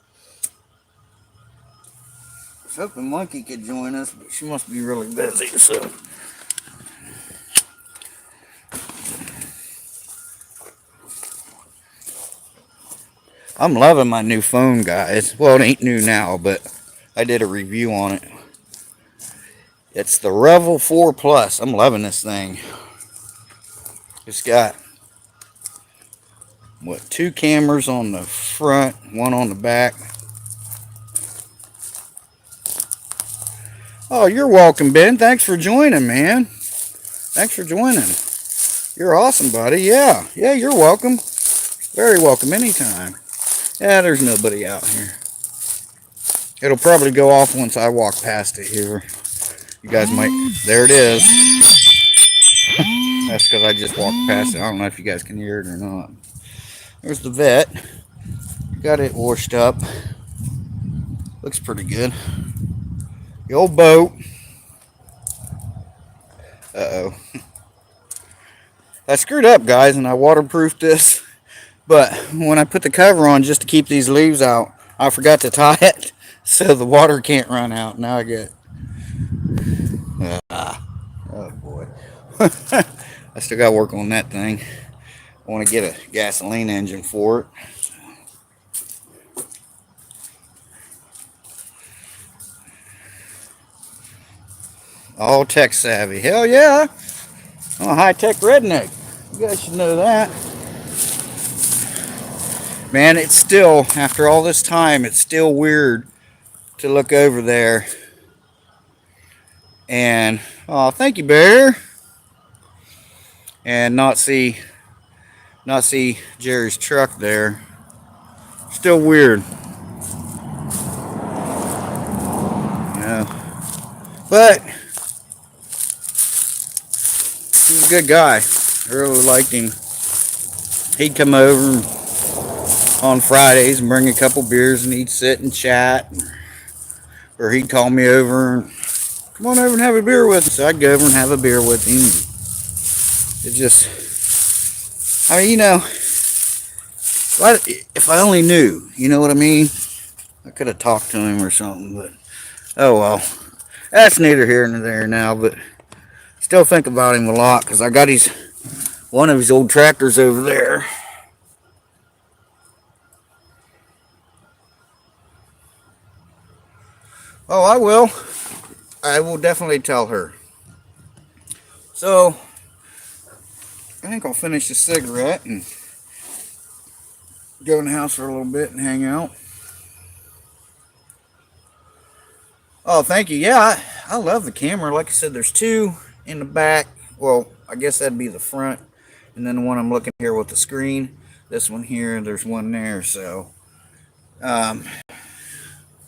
I was hoping Monkey could join us, but she must be really busy. So I'm loving my new phone, guys. Well, it ain't new now, but I did a review on it. It's the Revel 4 Plus. I'm loving this thing. It's got what, two cameras on the front, one on the back. Oh, you're welcome, Ben. Thanks for joining, man. Thanks for joining. You're awesome, buddy. Yeah, yeah, you're welcome. Very welcome anytime. Yeah, there's nobody out here. It'll probably go off once I walk past it here. You guys might. There it is. That's because I just walked past it. I don't know if you guys can hear it or not. There's the vet. Got it washed up. Looks pretty good. The old boat. Uh-oh. I screwed up, guys, and I waterproofed this. But when I put the cover on just to keep these leaves out, I forgot to tie it so the water can't run out. Now I get... Oh, boy. I still got to work on that thing. I want to get a gasoline engine for it. All tech savvy. Hell yeah. I'm a high-tech redneck. You guys should know that. Man, it's still, after all this time, it's still weird to look over there and, oh, thank you, Bear, and not see Jerry's truck there. Still weird. You know. But he's a good guy. I really liked him. He'd come over on Fridays and bring a couple beers and he'd sit and chat. Or he'd call me over and come on over and have a beer with us. So I'd go over and have a beer with him. It just, I mean, you know, if I only knew, you know what I mean? I could have talked to him or something, but oh well. That's neither here nor there now, but still think about him a lot because I got one of his old tractors over there. Oh, I will. I will definitely tell her. So, I think I'll finish the cigarette and go in the house for a little bit and hang out. Oh, thank you. Yeah, I love the camera. Like I said, there's two in the back. Well, I guess that'd be the front, and then the one I'm looking here with the screen. This one here, there's one there. So um,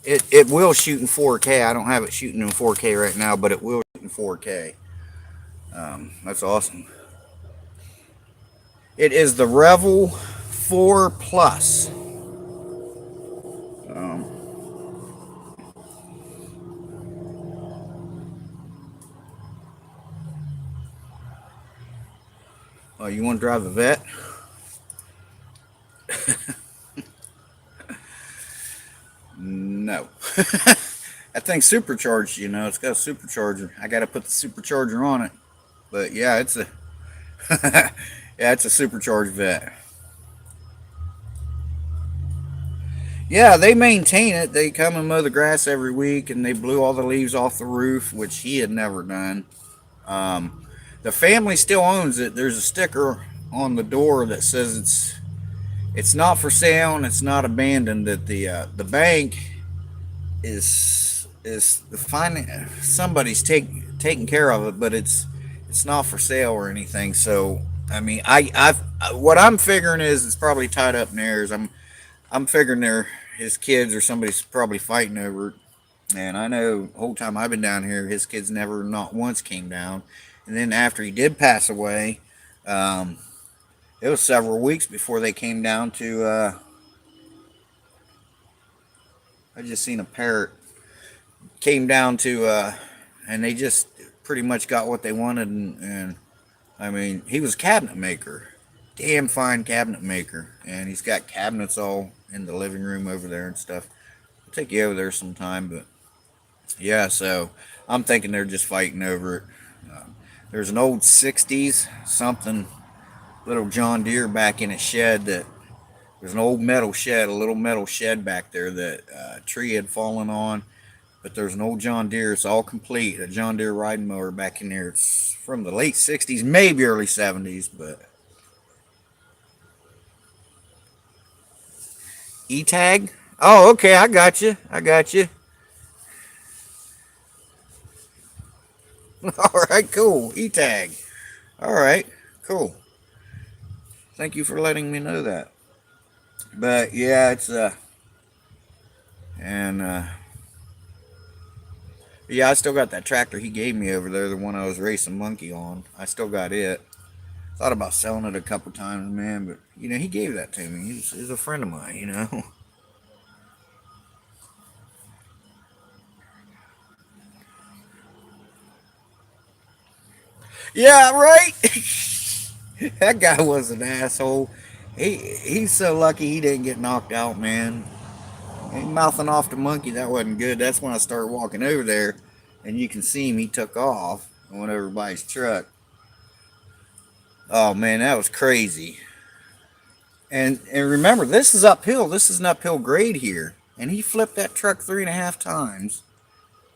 it will shoot in 4K. I don't have it shooting in 4K right now, but it will shoot in 4K. That's awesome. It is the Revel 4 Plus. Um, oh, you want to drive the Vet? No. That thing's supercharged, it's got a supercharger. I got to put the supercharger on it. But yeah, it's a yeah, it's a supercharged Vet. Yeah, they maintain it. They come and mow the grass every week, and they blew all the leaves off the roof, which he had never done. Um, the family still owns it. There's a sticker on the door that says it's not for sale and it's not abandoned. That the bank is the somebody's taking care of it, but it's not for sale or anything. So I mean, I've what I'm figuring is it's probably tied up in theirs. I'm figuring they're his kids or somebody's probably fighting over it. And I know the whole time I've been down here, his kids never, not once, came down. And then after he did pass away, um, it was several weeks before they came down to. I just seen a parrot came down to, and they just pretty much got what they wanted. And I mean, he was a cabinet maker, damn fine cabinet maker, and he's got cabinets all in the living room over there and stuff. I'll take you over there sometime, but yeah, so I'm thinking they're just fighting over it. Uh, there's an old '60s something little John Deere back in a shed that there's an old metal shed, a little metal shed back there that a tree had fallen on. But there's an old John Deere. It's all complete. A John Deere riding mower back in there. It's from the late '60s, maybe early '70s. But E-tag. Oh, okay. I got you. I got you. All right. Cool. E-tag. All right. Cool. Thank you for letting me know that. But yeah, it's and yeah, I still got that tractor he gave me over there, the one I was racing monkey on. I still got it. Thought about selling it a couple times, man, but he gave that to me. He's a friend of mine. Yeah, right. That guy was an asshole. He's so lucky he didn't get knocked out, man. He mouthing off the monkey, that wasn't good. That's when I started walking over there, and you can see him. He took off and went over by his truck. Oh man, that was crazy. And remember, this is uphill. This is an uphill grade here, and he flipped that truck 3.5 times.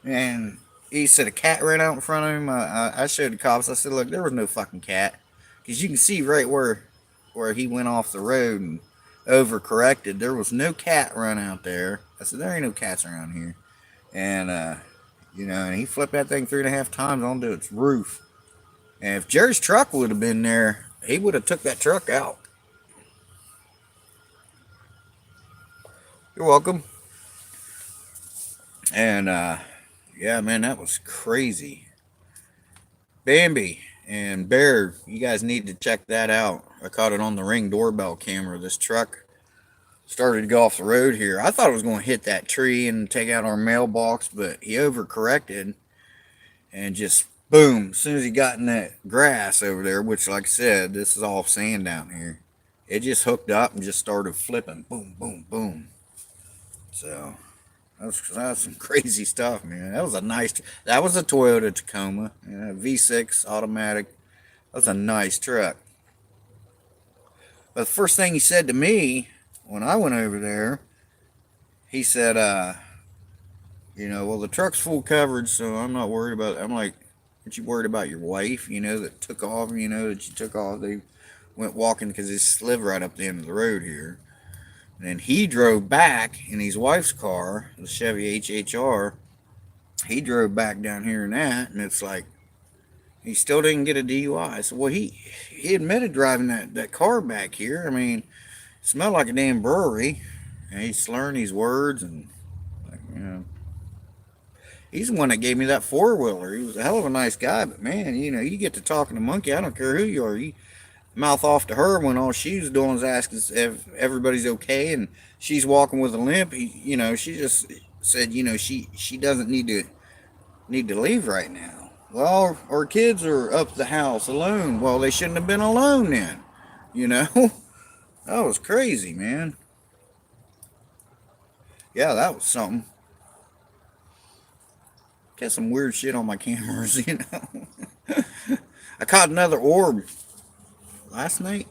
And he said a cat ran out in front of him. I showed the cops. I said, look, there was no fucking cat, because you can see right where he went off the road and overcorrected. There was no cat run out there. I said, there ain't no cats around here. And and he flipped that thing 3.5 times onto its roof. And if Jerry's truck would have been there, he would have took that truck out. You're welcome. And yeah, man, that was crazy. Bambi and Bear, you guys need to check that out. I caught it on the Ring doorbell camera. This truck started to go off the road here. I thought it was going to hit that tree and take out our mailbox, but he overcorrected and just boom. As soon as he got in that grass over there, which, like I said, this is all sand down here, it just hooked up and just started flipping. Boom, boom, boom. So that's some crazy stuff, man. That was a Toyota Tacoma, V6 automatic. That was a nice truck. But the first thing he said to me when I went over there, he said, well, the truck's full coverage, so I'm not worried about it. I'm like, aren't you worried about your wife, that took off, that she took off? They went walking because it's live right up the end of the road here. And then he drove back in his wife's car, the Chevy HHR, he drove back down here and that, and it's like he still didn't get a DUI. So well, he admitted driving that car back here. I mean, it smelled like a damn brewery, and he's slurring these words and like, he's the one that gave me that four wheeler. He was a hell of a nice guy, but man, you get to talking to Monkey. I don't care who you are. You mouth off to her when all she was doing was asking if everybody's okay, and she's walking with a limp. She just said, she doesn't need to leave right now. Well, our kids are up the house alone. Well, they shouldn't have been alone then. You know, that was crazy, man. Yeah, that was something. Got some weird shit on my cameras, I caught another orb last night.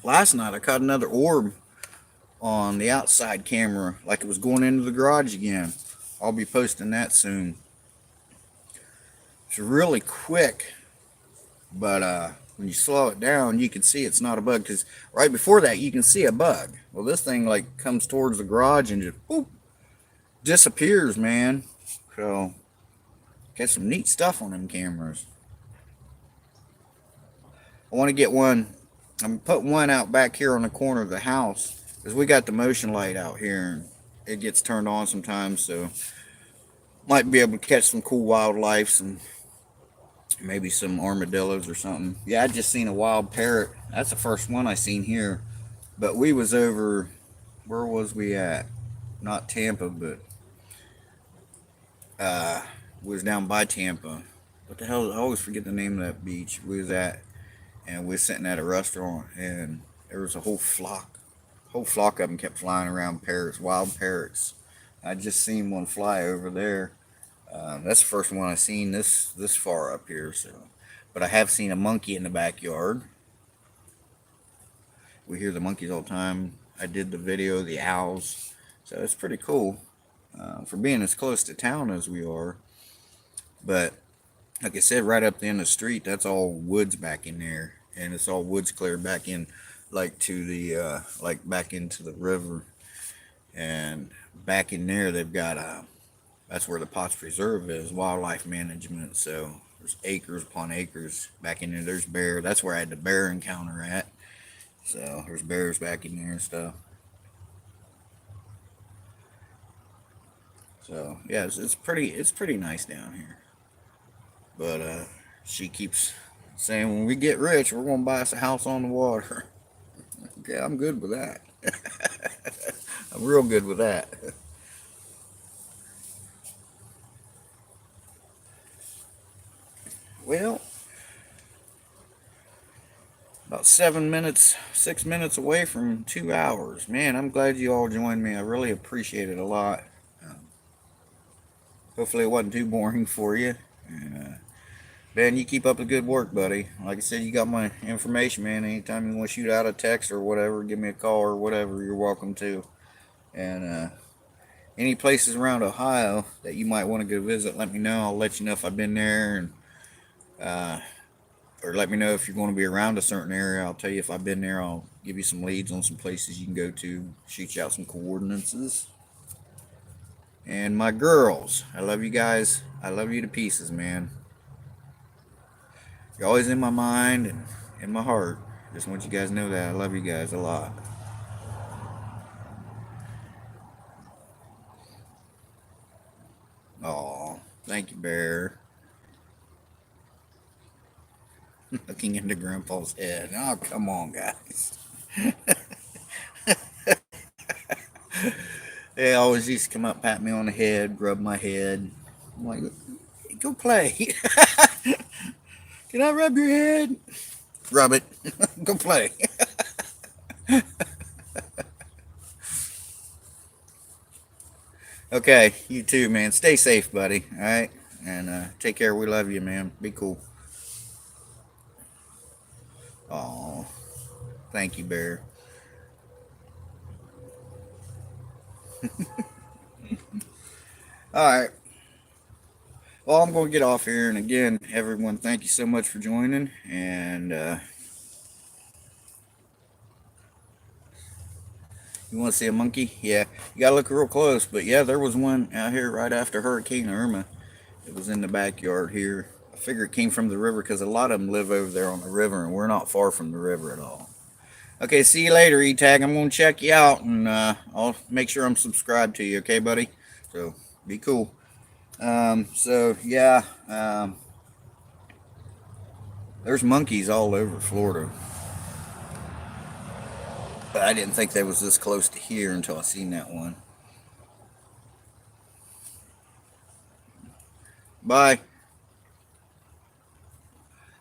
Last night I caught another orb on the outside camera, like it was going into the garage again. I'll be posting that soon. It's really quick, but when you slow it down, you can see it's not a bug. Because right before that, you can see a bug. Well, this thing like comes towards the garage and just boop, disappears, man. So got some neat stuff on them cameras. I want to get one. I'm putting one out back here on the corner of the house because we got the motion light out here and it gets turned on sometimes. So might be able to catch some cool wildlife, some maybe some armadillos or something. Yeah, I just seen a wild parrot. That's the first one I seen here. But we was over. Where was we at? Not Tampa, but we was down by Tampa. What the hell? I always forget the name of that beach we was at, and we was sitting at a restaurant, and there was a whole flock of them kept flying around, parrots, wild parrots. I just seen one fly over there. That's the first one I seen this far up here. So, but I have seen a monkey in the backyard. We hear the monkeys all the time. I did the video of the owls, so it's pretty cool for being as close to town as we are. But like I said, right up the end of the street, that's all woods back in there, and it's all woods clear back in, like to the like back into the river, and back in there they've got that's where the Potts Preserve is, wildlife management. So there's acres upon acres back in there. There's bear. That's where I had the bear encounter at. So there's bears back in there and stuff. So yeah, it's pretty nice down here. But she keeps saying when we get rich, we're gonna buy us a house on the water. Okay, I'm good with that. I'm real good with that. Well, about 7 minutes, 6 minutes away from 2 hours. Man, I'm glad you all joined me. I really appreciate it a lot. Hopefully, it wasn't too boring for you. And, Ben, you keep up the good work, buddy. Like I said, you got my information, man. Anytime you want to shoot out a text or whatever, give me a call or whatever, you're welcome to. And any places around Ohio that you might want to go visit, let me know. I'll let you know if I've been there, and uh, or let me know if you're going to be around a certain area. I'll tell you if I've been there. I'll give you some leads on some places you can go to, shoot you out some coordinates. And my girls, I love you guys. I love you to pieces, man. You're always in my mind and in my heart. Just want you guys to know that I love you guys a lot. Oh, thank you, Bear. Looking into Grandpa's head. Oh, come on, guys. They always used to come up, pat me on the head, rub my head. I'm like, go play. Can I rub your head? Rub it. Go play. Okay, you too, man. Stay safe, buddy. All right, and take care. We love you, man. Be cool. Oh, thank you, Bear. All right. Well, I'm going to get off here, and again, everyone, thank you so much for joining. And you want to see a monkey? Yeah, you got to look real close. But yeah, there was one out here right after Hurricane Irma. It was in the backyard here. I figure it came from the river because a lot of them live over there on the river, and we're not far from the river at all. Okay, see you later, E-Tag. I'm going to check you out, and I'll make sure I'm subscribed to you, okay, buddy? So, be cool. Yeah, there's monkeys all over Florida. But I didn't think they was this close to here until I seen that one. Bye.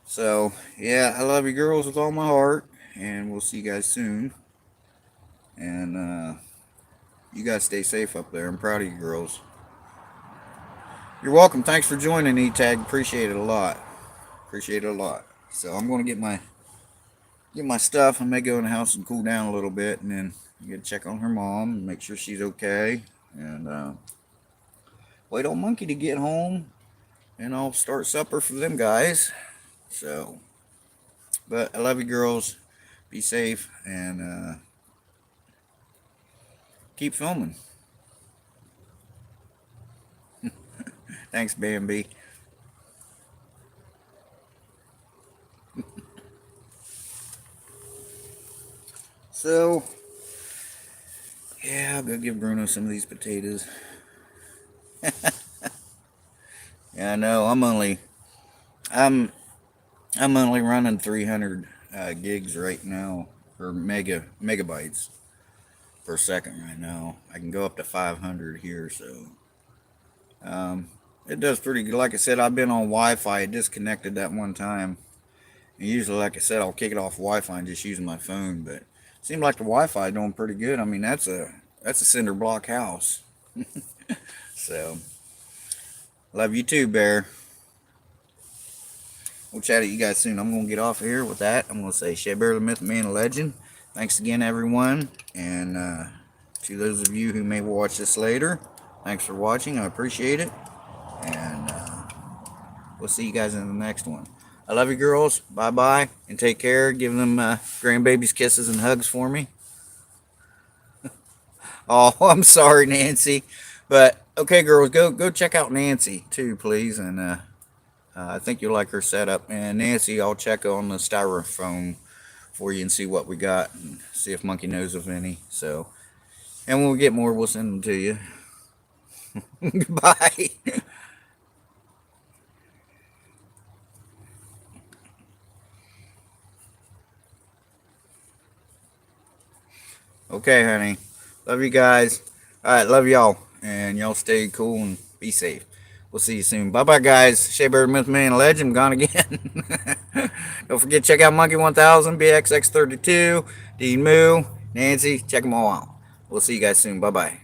So, yeah, I love you girls with all my heart, and we'll see you guys soon. And you guys stay safe up there. I'm proud of you girls. You're welcome. Thanks for joining, E-Tag. Appreciate it a lot. Appreciate it a lot. So I'm going to get my stuff. I may go in the house and cool down a little bit, and then get to check on her mom and make sure she's okay, and wait on Monkey to get home, and I'll start supper for them guys. So, but I love you girls. Be safe, and keep filming. Thanks, Bambi. So, yeah, I'll go give Bruno some of these potatoes. Yeah, I know. I'm I'm only running 300 gigs right now, or megabytes per second right now. I can go up to 500 here, so it does pretty good. Like I said, I've been on Wi-Fi. It disconnected that one time. And usually, like I said, I'll kick it off Wi-Fi and just use my phone. But it seemed like the Wi-Fi doing pretty good. I mean, that's a cinder block house. So, love you too, Bear. We'll chat at you guys soon. I'm going to get off of here with that. I'm going to say Shabea the Myth Man, a legend. Thanks again, everyone. And to those of you who may watch this later, thanks for watching. I appreciate it. And we'll see you guys in the next one. I love you, girls. Bye-bye. And take care. Give them grandbabies kisses and hugs for me. Oh, I'm sorry, Nancy. But, okay, girls, go check out Nancy, too, please. And I think you'll like her setup. And Nancy, I'll check on the styrofoam for you and see what we got, and see if Monkey knows of any. So, and when we get more, we'll send them to you. Bye. Okay, honey. Love you guys. All right, love y'all. And y'all stay cool and be safe. We'll see you soon. Bye bye, guys. Shabea Myth Man Legend gone again. Don't forget, check out Monkey1000, BXX32, Dean Moo, Nancy. Check them all out. We'll see you guys soon. Bye bye.